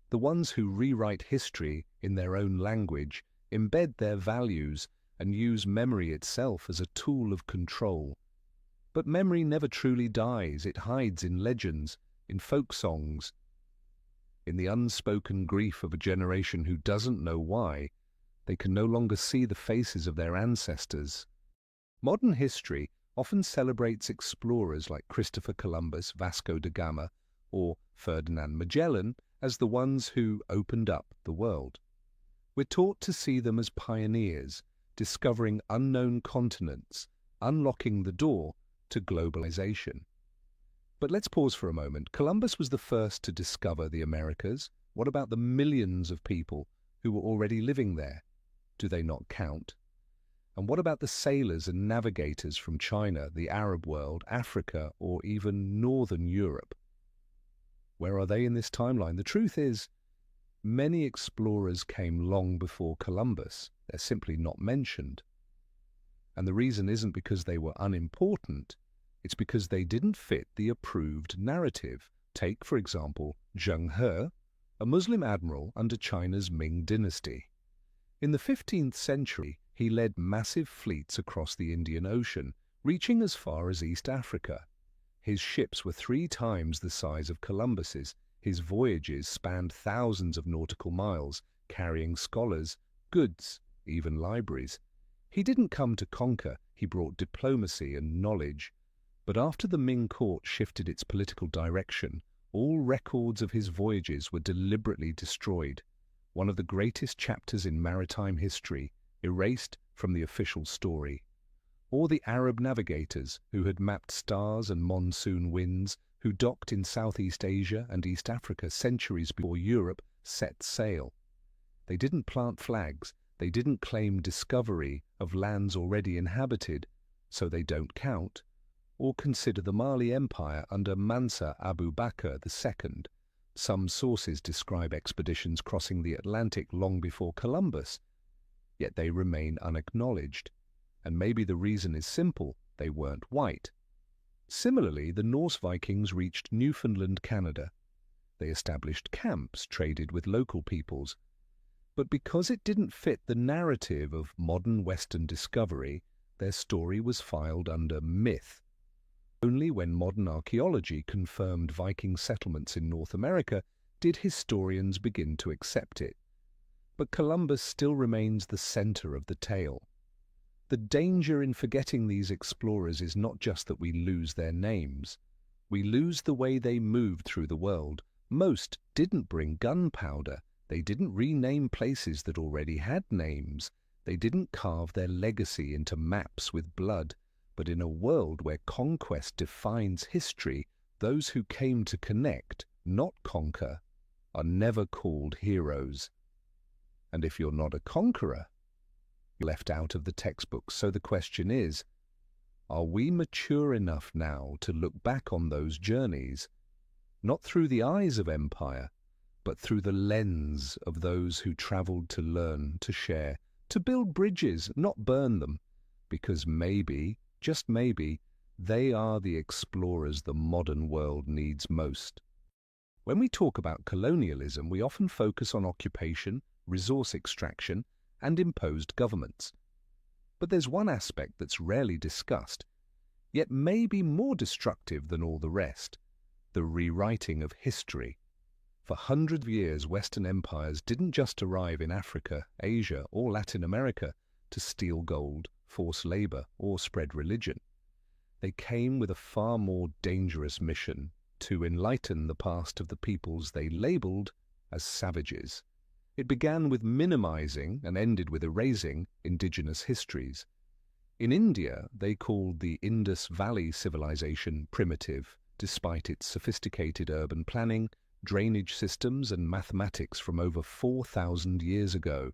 The ones who rewrite history in their own language, embed their values, and use memory itself as a tool of control. But memory never truly dies. It hides in legends, in folk songs, in the unspoken grief of a generation who doesn't know why. They can no longer see the faces of their ancestors. Modern history often celebrates explorers like Christopher Columbus, Vasco da Gama, or Ferdinand Magellan as the ones who opened up the world. We're taught to see them as pioneers, discovering unknown continents, unlocking the door to globalization. But let's pause for a moment. Columbus was the first to discover the Americas. What about the millions of people who were already living there? Do they not count? And what about the sailors and navigators from China, the Arab world, Africa, or even Northern Europe? Where are they in this timeline? The truth is, many explorers came long before Columbus. They're simply not mentioned. And the reason isn't because they were unimportant. It's because they didn't fit the approved narrative. Take, for example, Zheng He, a Muslim admiral under China's Ming dynasty. In the 15th century, he led massive fleets across the Indian Ocean, reaching as far as East Africa. His ships were 3 times the size of Columbus's. His voyages spanned thousands of nautical miles, carrying scholars, goods, even libraries. He didn't come to conquer, he brought diplomacy and knowledge. But after the Ming court shifted its political direction, all records of his voyages were deliberately destroyed. One of the greatest chapters in maritime history, erased from the official story. Or the Arab navigators who had mapped stars and monsoon winds, who docked in Southeast Asia and East Africa centuries before Europe set sail. They didn't plant flags, they didn't claim discovery of lands already inhabited, so they don't count. Or consider the Mali Empire under Mansa Abu Bakr II. Some sources describe expeditions crossing the Atlantic long before Columbus, yet they remain unacknowledged. And maybe the reason is simple, they weren't white. Similarly, the Norse Vikings reached Newfoundland, Canada. They established camps, traded with local peoples. But because it didn't fit the narrative of modern Western discovery, their story was filed under myth. Only when modern archaeology confirmed Viking settlements in North America did historians begin to accept it. But Columbus still remains the center of the tale. The danger in forgetting these explorers is not just that we lose their names. We lose the way they moved through the world. Most didn't bring gunpowder. They didn't rename places that already had names. They didn't carve their legacy into maps with blood. But in a world where conquest defines history, those who came to connect, not conquer, are never called heroes. And if you're not a conqueror, you're left out of the textbooks. So the question is, are we mature enough now to look back on those journeys, not through the eyes of empire, but through the lens of those who traveled to learn, to share, to build bridges, not burn them, because maybe, just maybe, they are the explorers the modern world needs most. When we talk about colonialism, we often focus on occupation, resource extraction, and imposed governments. But there's one aspect that's rarely discussed, yet may be more destructive than all the rest: the rewriting of history. For hundreds of years, Western empires didn't just arrive in Africa, Asia, or Latin America to steal gold, force labor, or spread religion. They came with a far more dangerous mission: to enlighten the past of the peoples they labeled as savages. It began with minimizing and ended with erasing indigenous histories. In India, they called the Indus Valley civilization primitive, despite its sophisticated urban planning, drainage systems, and mathematics from over 4,000 years ago.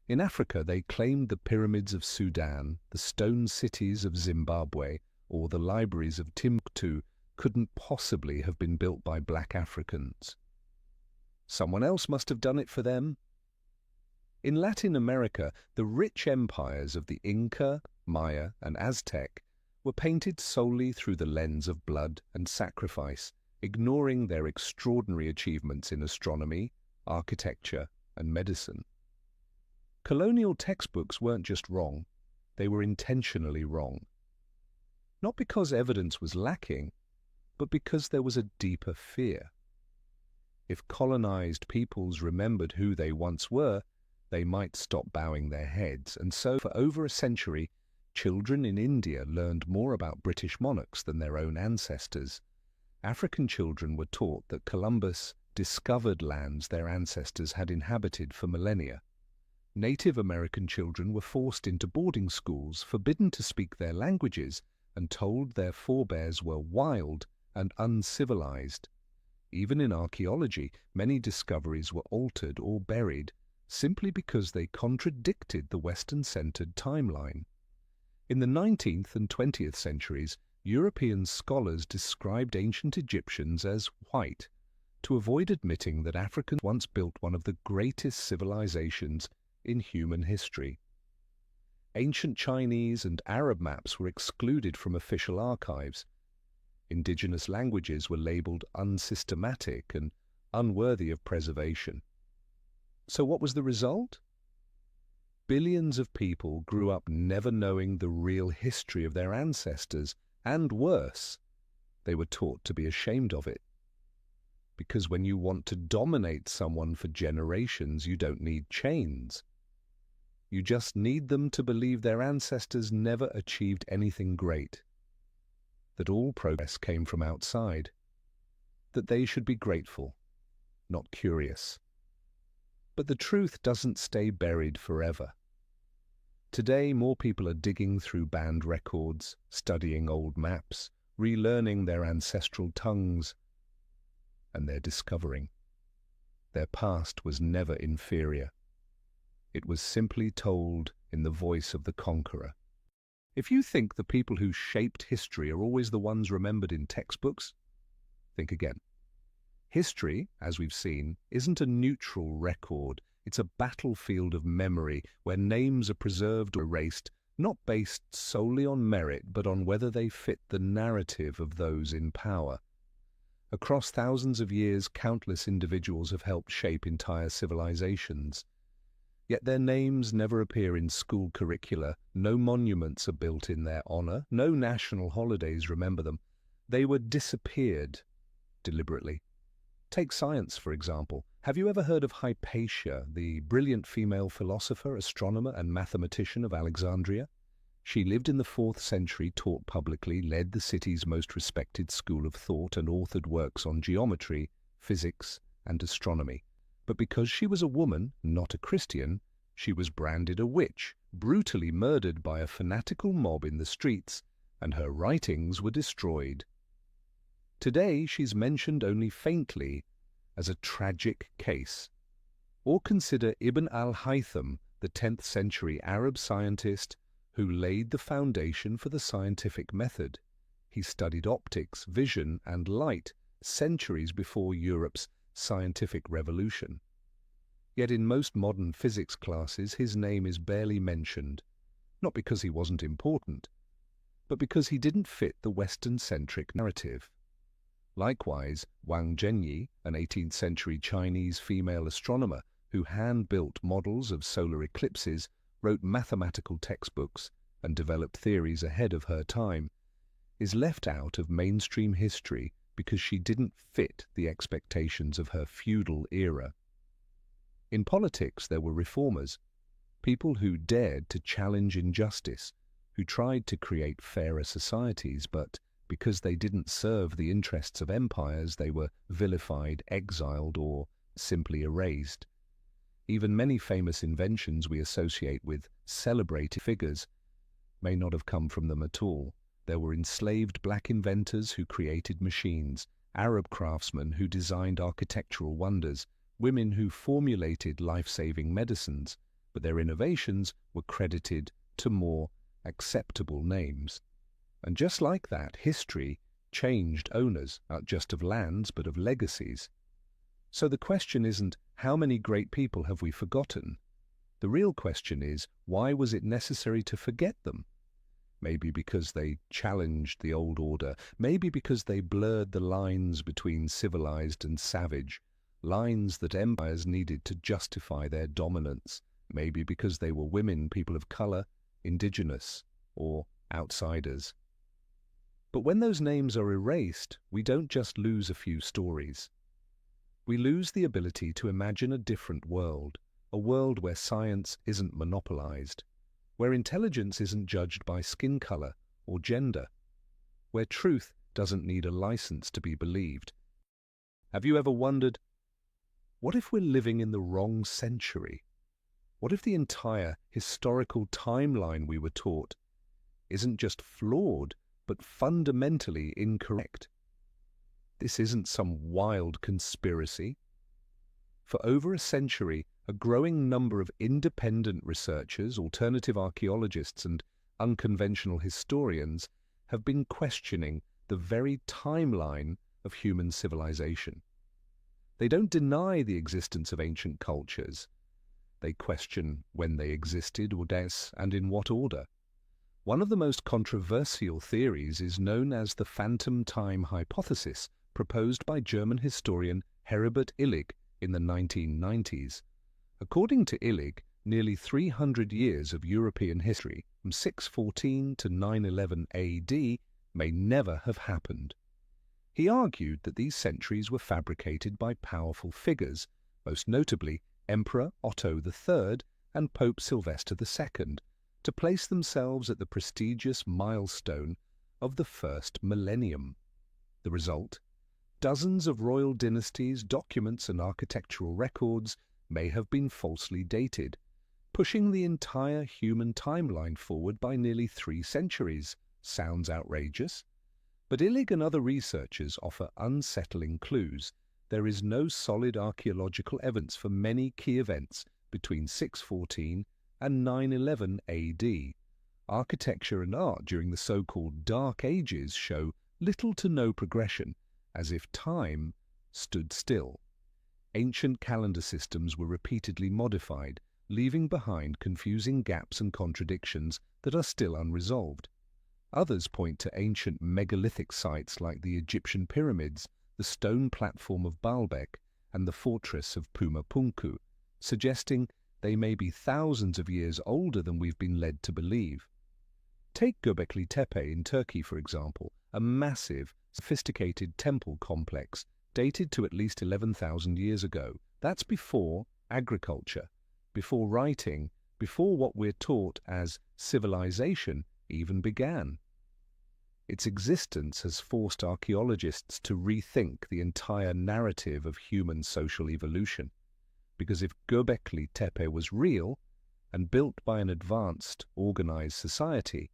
In Africa, they claimed the pyramids of Sudan, the stone cities of Zimbabwe, or the libraries of Timbuktu couldn't possibly have been built by black Africans. Someone else must have done it for them. In Latin America, the rich empires of the Inca, Maya, and Aztec were painted solely through the lens of blood and sacrifice, ignoring their extraordinary achievements in astronomy, architecture, and medicine. Colonial textbooks weren't just wrong, they were intentionally wrong. Not because evidence was lacking, but because there was a deeper fear. If colonized peoples remembered who they once were, they might stop bowing their heads. And so, for over a century, children in India learned more about British monarchs than their own ancestors. African children were taught that Columbus discovered lands their ancestors had inhabited for millennia. Native American children were forced into boarding schools, forbidden to speak their languages, and told their forebears were wild and uncivilized. Even in archaeology, many discoveries were altered or buried simply because they contradicted the Western-centered timeline. In the 19th and 20th centuries, European scholars described ancient Egyptians as white, to avoid admitting that Africans once built one of the greatest civilizations in human history. Ancient Chinese and Arab maps were excluded from official archives. Indigenous languages were labeled unsystematic and unworthy of preservation. So what was the result? Billions of people grew up never knowing the real history of their ancestors, and worse, They were taught to be ashamed of it. Because when you want to dominate someone for generations, you don't need chains. You just need them to believe their ancestors never achieved anything great, that all progress came from outside, that they should be grateful, not curious. But the truth doesn't stay buried forever. Today, more people are digging through banned records, studying old maps, relearning their ancestral tongues, and they're discovering their past was never inferior. It was simply told in the voice of the conqueror. If you think the people who shaped history are always the ones remembered in textbooks, think again. History, as we've seen, isn't a neutral record. It's a battlefield of memory where names are preserved or erased, not based solely on merit, but on whether they fit the narrative of those in power. Across thousands of years, countless individuals have helped shape entire civilizations. Yet their names never appear in school curricula, no monuments are built in their honor, no national holidays remember them. They were disappeared deliberately. Take science, for example. Have you ever heard of Hypatia, the brilliant female philosopher, astronomer, and mathematician of Alexandria? She lived in the 4th century, taught publicly, led the city's most respected school of thought, and authored works on geometry, physics, and astronomy. But because she was a woman, not a Christian, she was branded a witch, brutally murdered by a fanatical mob in the streets, and her writings were destroyed. Today, she's mentioned only faintly as a tragic case. Or consider Ibn al-Haytham, the 10th century Arab scientist who laid the foundation for the scientific method. He studied optics, vision, and light centuries before Europe's scientific revolution. Yet in most modern physics classes, his name is barely mentioned, not because he wasn't important, but because he didn't fit the Western-centric narrative. Likewise, Wang Zhenyi, an 18th century Chinese female astronomer who hand-built models of solar eclipses, wrote mathematical textbooks, and developed theories ahead of her time, is left out of mainstream history because she didn't fit the expectations of her feudal era. In politics, there were reformers, people who dared to challenge injustice, who tried to create fairer societies, but because they didn't serve the interests of empires, they were vilified, exiled, or simply erased. Even many famous inventions we associate with celebrated figures may not have come from them at all. There were enslaved black inventors who created machines, Arab craftsmen who designed architectural wonders, women who formulated life-saving medicines, but their innovations were credited to more acceptable names. And just like that, history changed owners, not just of lands, but of legacies. So the question isn't, how many great people have we forgotten? The real question is, why was it necessary to forget them? Maybe because they challenged the old order, maybe because they blurred the lines between civilized and savage, lines that empires needed to justify their dominance, maybe because they were women, people of color, indigenous, or outsiders. But when those names are erased, we don't just lose a few stories. We lose the ability to imagine a different world, a world where science isn't monopolized, where intelligence isn't judged by skin color or gender, where truth doesn't need a license to be believed. Have you ever wondered, what if we're living in the wrong century? What if the entire historical timeline we were taught isn't just flawed, but fundamentally incorrect? This isn't some wild conspiracy. For over a century, a growing number of independent researchers, alternative archaeologists, and unconventional historians have been questioning the very timeline of human civilization. They don't deny the existence of ancient cultures. They question when they existed, and in what order. One of the most controversial theories is known as the phantom time hypothesis, proposed by German historian Heribert Illig in the 1990s. According to Illig, nearly 300 years of European history, from 614 to 911 AD, may never have happened. He argued that these centuries were fabricated by powerful figures, most notably Emperor Otto III and Pope Sylvester II, to place themselves at the prestigious milestone of the first millennium. The result? Dozens of royal dynasties, documents and architectural records may have been falsely dated, pushing the entire human timeline forward by nearly 3 centuries. Sounds outrageous? But Illig and other researchers offer unsettling clues. There is no solid archaeological evidence for many key events between 614 and 911 AD. Architecture and art during the so-called Dark Ages show little to no progression, as if time stood still. Ancient calendar systems were repeatedly modified, leaving behind confusing gaps and contradictions that are still unresolved. Others point to ancient megalithic sites like the Egyptian pyramids, the stone platform of Baalbek, and the fortress of Pumapunku, suggesting they may be thousands of years older than we've been led to believe. Take Göbekli Tepe in Turkey, for example, a massive, sophisticated temple complex dated to at least 11,000 years ago. That's before agriculture, before writing, before what we're taught as civilization even began. Its existence has forced archaeologists to rethink the entire narrative of human social evolution. Because if Göbekli Tepe was real and built by an advanced, organized society,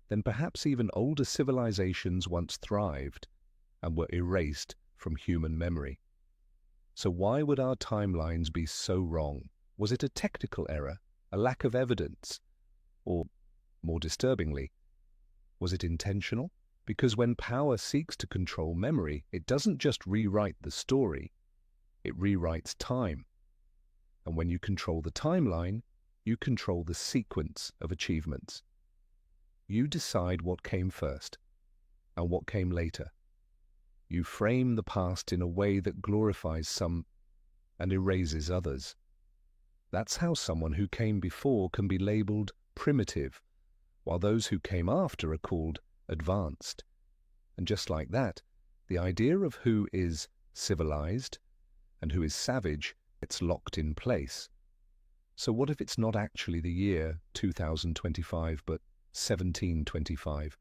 then perhaps even older civilizations once thrived and were erased from human memory. So why would our timelines be so wrong? Was it a technical error, a lack of evidence, or, more disturbingly, was it intentional? Because when power seeks to control memory, it doesn't just rewrite the story, it rewrites time. And when you control the timeline, you control the sequence of achievements. You decide what came first and what came later. You frame the past in a way that glorifies some and erases others. That's how someone who came before can be labeled primitive, while those who came after are called advanced. And just like that, the idea of who is civilized and who is savage gets locked in place. So what if it's not actually the year 2025, but 1725?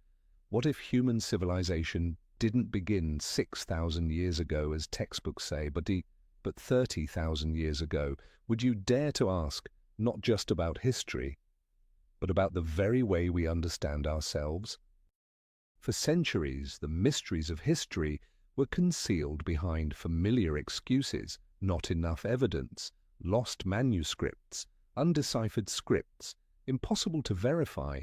What if human civilization didn't begin 6,000 years ago, as textbooks say, but 30,000 years ago? Would you dare to ask not just about history, but about the very way we understand ourselves? For centuries, the mysteries of history were concealed behind familiar excuses, not enough evidence, lost manuscripts, undeciphered scripts, impossible to verify.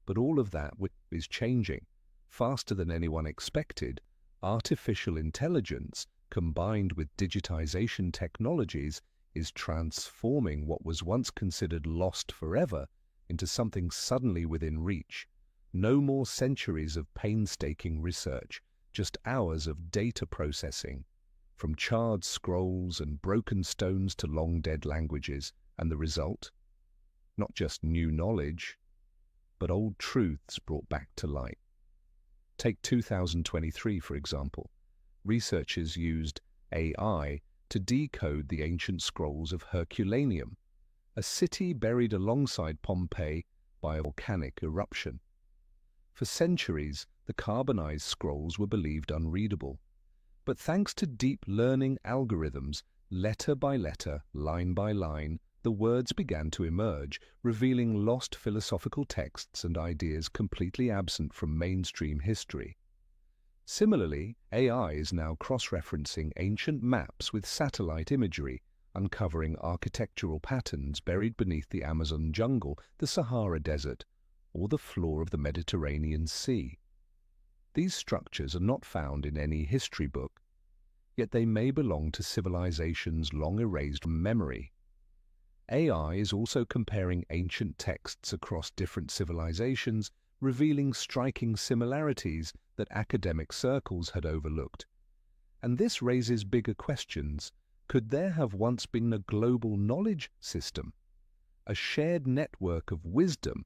But all of that is changing. Faster than anyone expected, artificial intelligence, combined with digitization technologies, is transforming what was once considered lost forever into something suddenly within reach. No more centuries of painstaking research, just hours of data processing, from charred scrolls and broken stones to long-dead languages. And the result? Not just new knowledge, but old truths brought back to light. Take 2023, for example. Researchers used AI to decode the ancient scrolls of Herculaneum, a city buried alongside Pompeii by a volcanic eruption. For centuries, the carbonized scrolls were believed unreadable. But thanks to deep learning algorithms, letter by letter, line by line, the words began to emerge, revealing lost philosophical texts and ideas completely absent from mainstream history. Similarly, AI is now cross-referencing ancient maps with satellite imagery, uncovering architectural patterns buried beneath the Amazon jungle, the Sahara Desert, or the floor of the Mediterranean Sea. These structures are not found in any history book, yet they may belong to civilizations long erased from memory. AI is also comparing ancient texts across different civilizations, revealing striking similarities that academic circles had overlooked. And this raises bigger questions. Could there have once been a global knowledge system, a shared network of wisdom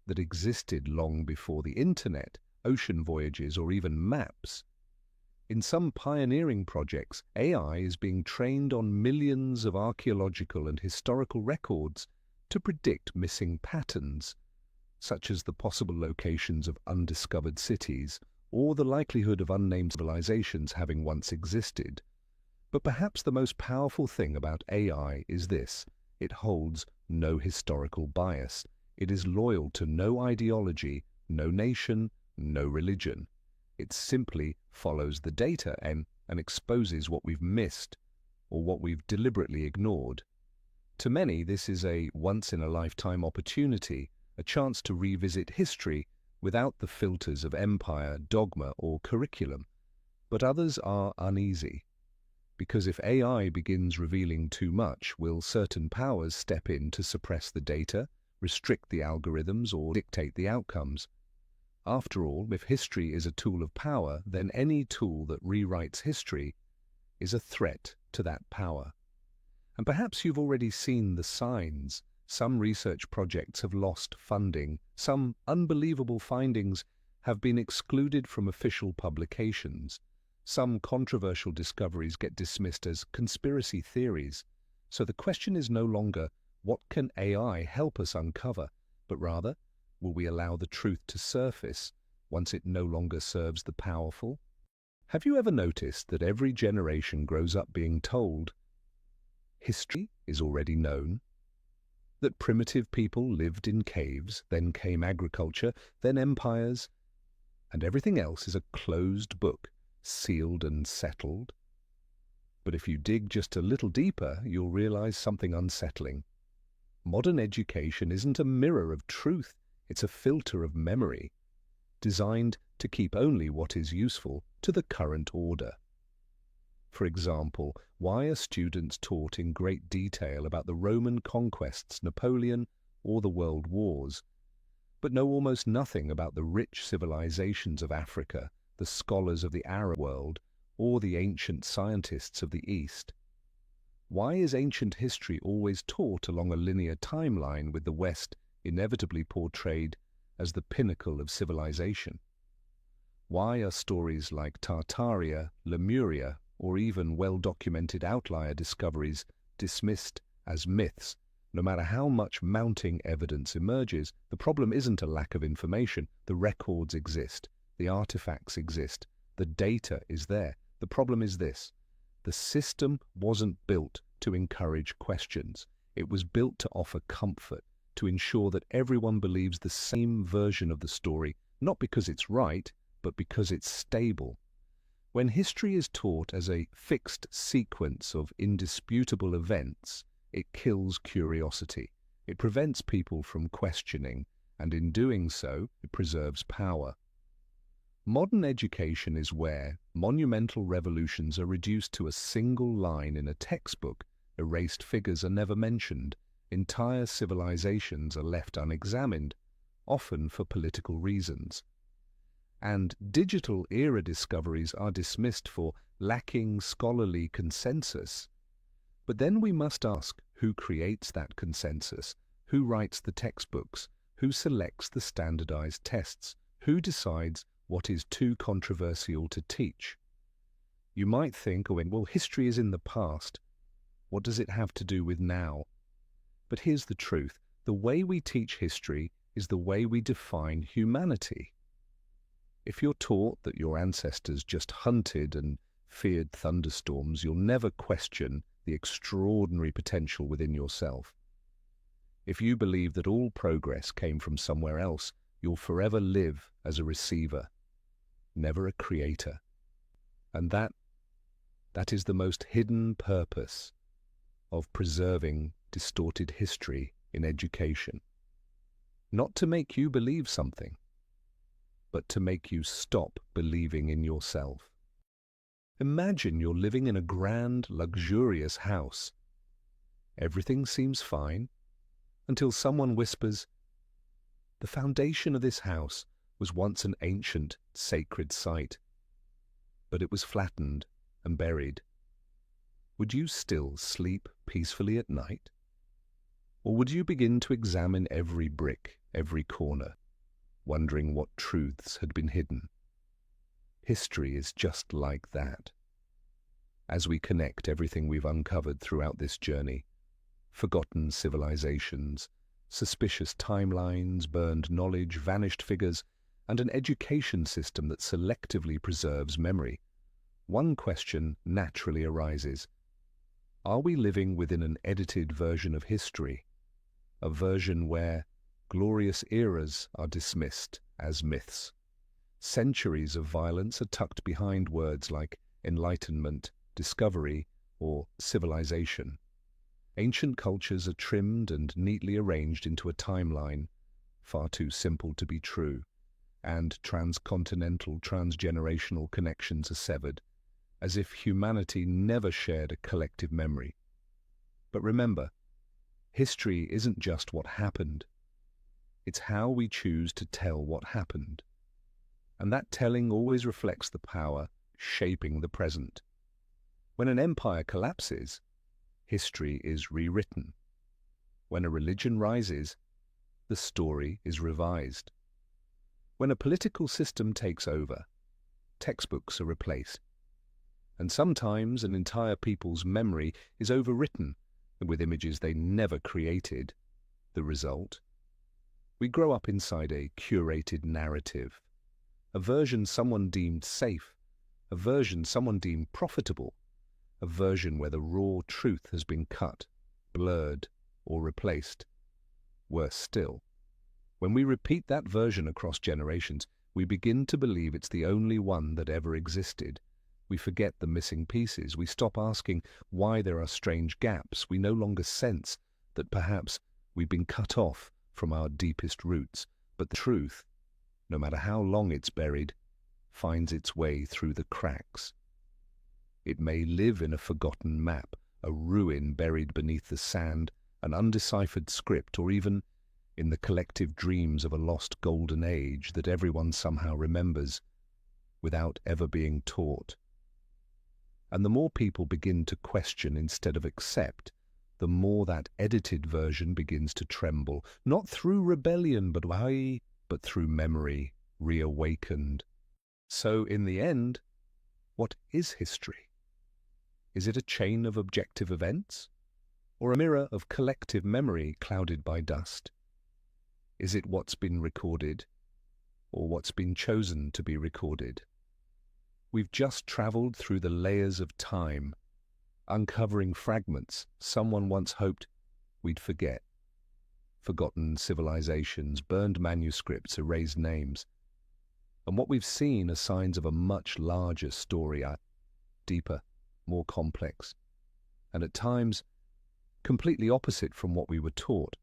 that existed long before the internet, ocean voyages, or even maps? In some pioneering projects, AI is being trained on millions of archaeological and historical records to predict missing patterns, such as the possible locations of undiscovered cities or the likelihood of unnamed civilizations having once existed. But perhaps the most powerful thing about AI is this: it holds no historical bias. It is loyal to no ideology, no nation, no religion. It simply follows the data and exposes what we've missed or what we've deliberately ignored. To many, this is a once-in-a-lifetime opportunity, a chance to revisit history without the filters of empire, dogma, or curriculum. But others are uneasy, because if AI begins revealing too much, will certain powers step in to suppress the data, restrict the algorithms, or dictate the outcomes? After all, if history is a tool of power, then any tool that rewrites history is a threat to that power. And perhaps you've already seen the signs. Some research projects have lost funding. Some unbelievable findings have been excluded from official publications. Some controversial discoveries get dismissed as conspiracy theories. So the question is no longer, what can AI help us uncover? But rather, will we allow the truth to surface once it no longer serves the powerful? Have you ever noticed that every generation grows up being told history is already known? That primitive people lived in caves, then came agriculture, then empires, and everything else is a closed book, sealed and settled? But if you dig just a little deeper, you'll realize something unsettling. Modern education isn't a mirror of truth, it's a filter of memory, designed to keep only what is useful to the current order. For example, why are students taught in great detail about the Roman conquests, Napoleon, or the World Wars, but know almost nothing about the rich civilizations of Africa, the scholars of the Arab world, or the ancient scientists of the East? Why is ancient history always taught along a linear timeline, with the West inevitably portrayed as the pinnacle of civilization? Why are stories like Tartaria, Lemuria, or even well-documented outlier discoveries dismissed as myths? No matter how much mounting evidence emerges, the problem isn't a lack of information. The records exist, the artifacts exist, the data is there. The problem is this: the system wasn't built to encourage questions. It was built to offer comfort, to ensure that everyone believes the same version of the story, not because it's right, but because it's stable. When history is taught as a fixed sequence of indisputable events, it kills curiosity. It prevents people from questioning, and in doing so, it preserves power. Modern education is where monumental revolutions are reduced to a single line in a textbook, erased figures are never mentioned, entire civilizations are left unexamined, often for political reasons. And digital era discoveries are dismissed for lacking scholarly consensus. But then we must ask, who creates that consensus? Who writes the textbooks? Who selects the standardized tests? Who decides what is too controversial to teach? You might think, oh, well, history is in the past. What does it have to do with now? But here's the truth. The way we teach history is the way we define humanity. If you're taught that your ancestors just hunted and feared thunderstorms, you'll never question the extraordinary potential within yourself. If you believe that all progress came from somewhere else, you'll forever live as a receiver, never a creator. And that is the most hidden purpose of preserving distorted history in education. Not to make you believe something, but to make you stop believing in yourself. Imagine you're living in a grand, luxurious house. Everything seems fine until someone whispers, "The foundation of this house was once an ancient, sacred site, but it was flattened and buried." Would you still sleep peacefully at night? Or would you begin to examine every brick, every corner, wondering what truths had been hidden? History is just like that. As we connect everything we've uncovered throughout this journey, forgotten civilizations, suspicious timelines, burned knowledge, vanished figures, and an education system that selectively preserves memory, one question naturally arises. Are we living within an edited version of history? A version where glorious eras are dismissed as myths. Centuries of violence are tucked behind words like enlightenment, discovery, or civilization. Ancient cultures are trimmed and neatly arranged into a timeline, far too simple to be true, and transcontinental, transgenerational connections are severed, as if humanity never shared a collective memory. But remember, history isn't just what happened. It's how we choose to tell what happened. And that telling always reflects the power shaping the present. When an empire collapses, history is rewritten. When a religion rises, the story is revised. When a political system takes over, textbooks are replaced. And sometimes an entire people's memory is overwritten with images they never created. The result? We grow up inside a curated narrative, a version someone deemed safe, a version someone deemed profitable, a version where the raw truth has been cut, blurred, or replaced. Worse still, when we repeat that version across generations, we begin to believe it's the only one that ever existed. We forget the missing pieces. We stop asking why there are strange gaps. We no longer sense that perhaps we've been cut off from our deepest roots. But the truth, no matter how long it's buried, finds its way through the cracks. It may live in a forgotten map, a ruin buried beneath the sand, an undeciphered script, or even in the collective dreams of a lost golden age that everyone somehow remembers without ever being taught. And the more people begin to question instead of accept, the more that edited version begins to tremble, not through rebellion, but through memory reawakened. So in the end, what is history? Is it a chain of objective events, or a mirror of collective memory clouded by dust? Is it what's been recorded, or what's been chosen to be recorded? We've just traveled through the layers of time, uncovering fragments someone once hoped we'd forget. Forgotten civilizations, burned manuscripts, erased names. And what we've seen are signs of a much larger story, deeper, more complex, and at times completely opposite from what we were taught.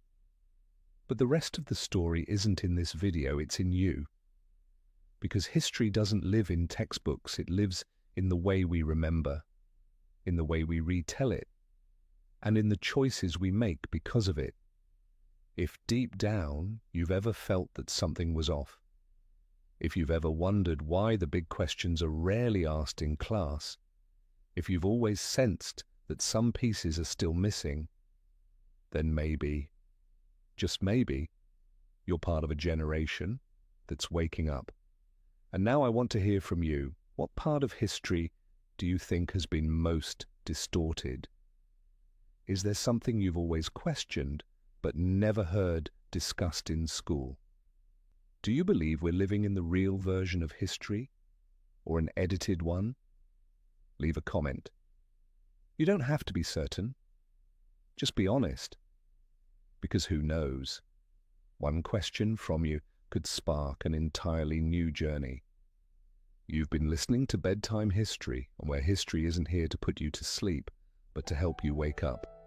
But the rest of the story isn't in this video, it's in you. Because history doesn't live in textbooks, it lives in the way we remember, in the way we retell it, and in the choices we make because of it. If deep down you've ever felt that something was off, if you've ever wondered why the big questions are rarely asked in class, if you've always sensed that some pieces are still missing, then maybe, just maybe, you're part of a generation that's waking up. And now I want to hear from you. What part of history do you think has been most distorted? Is there something you've always questioned but never heard discussed in school? Do you believe we're living in the real version of history or an edited one? Leave a comment. You don't have to be certain. Just be honest. Because who knows? One question from you could spark an entirely new journey. You've been listening to Bedtime History, where history isn't here to put you to sleep, but to help you wake up.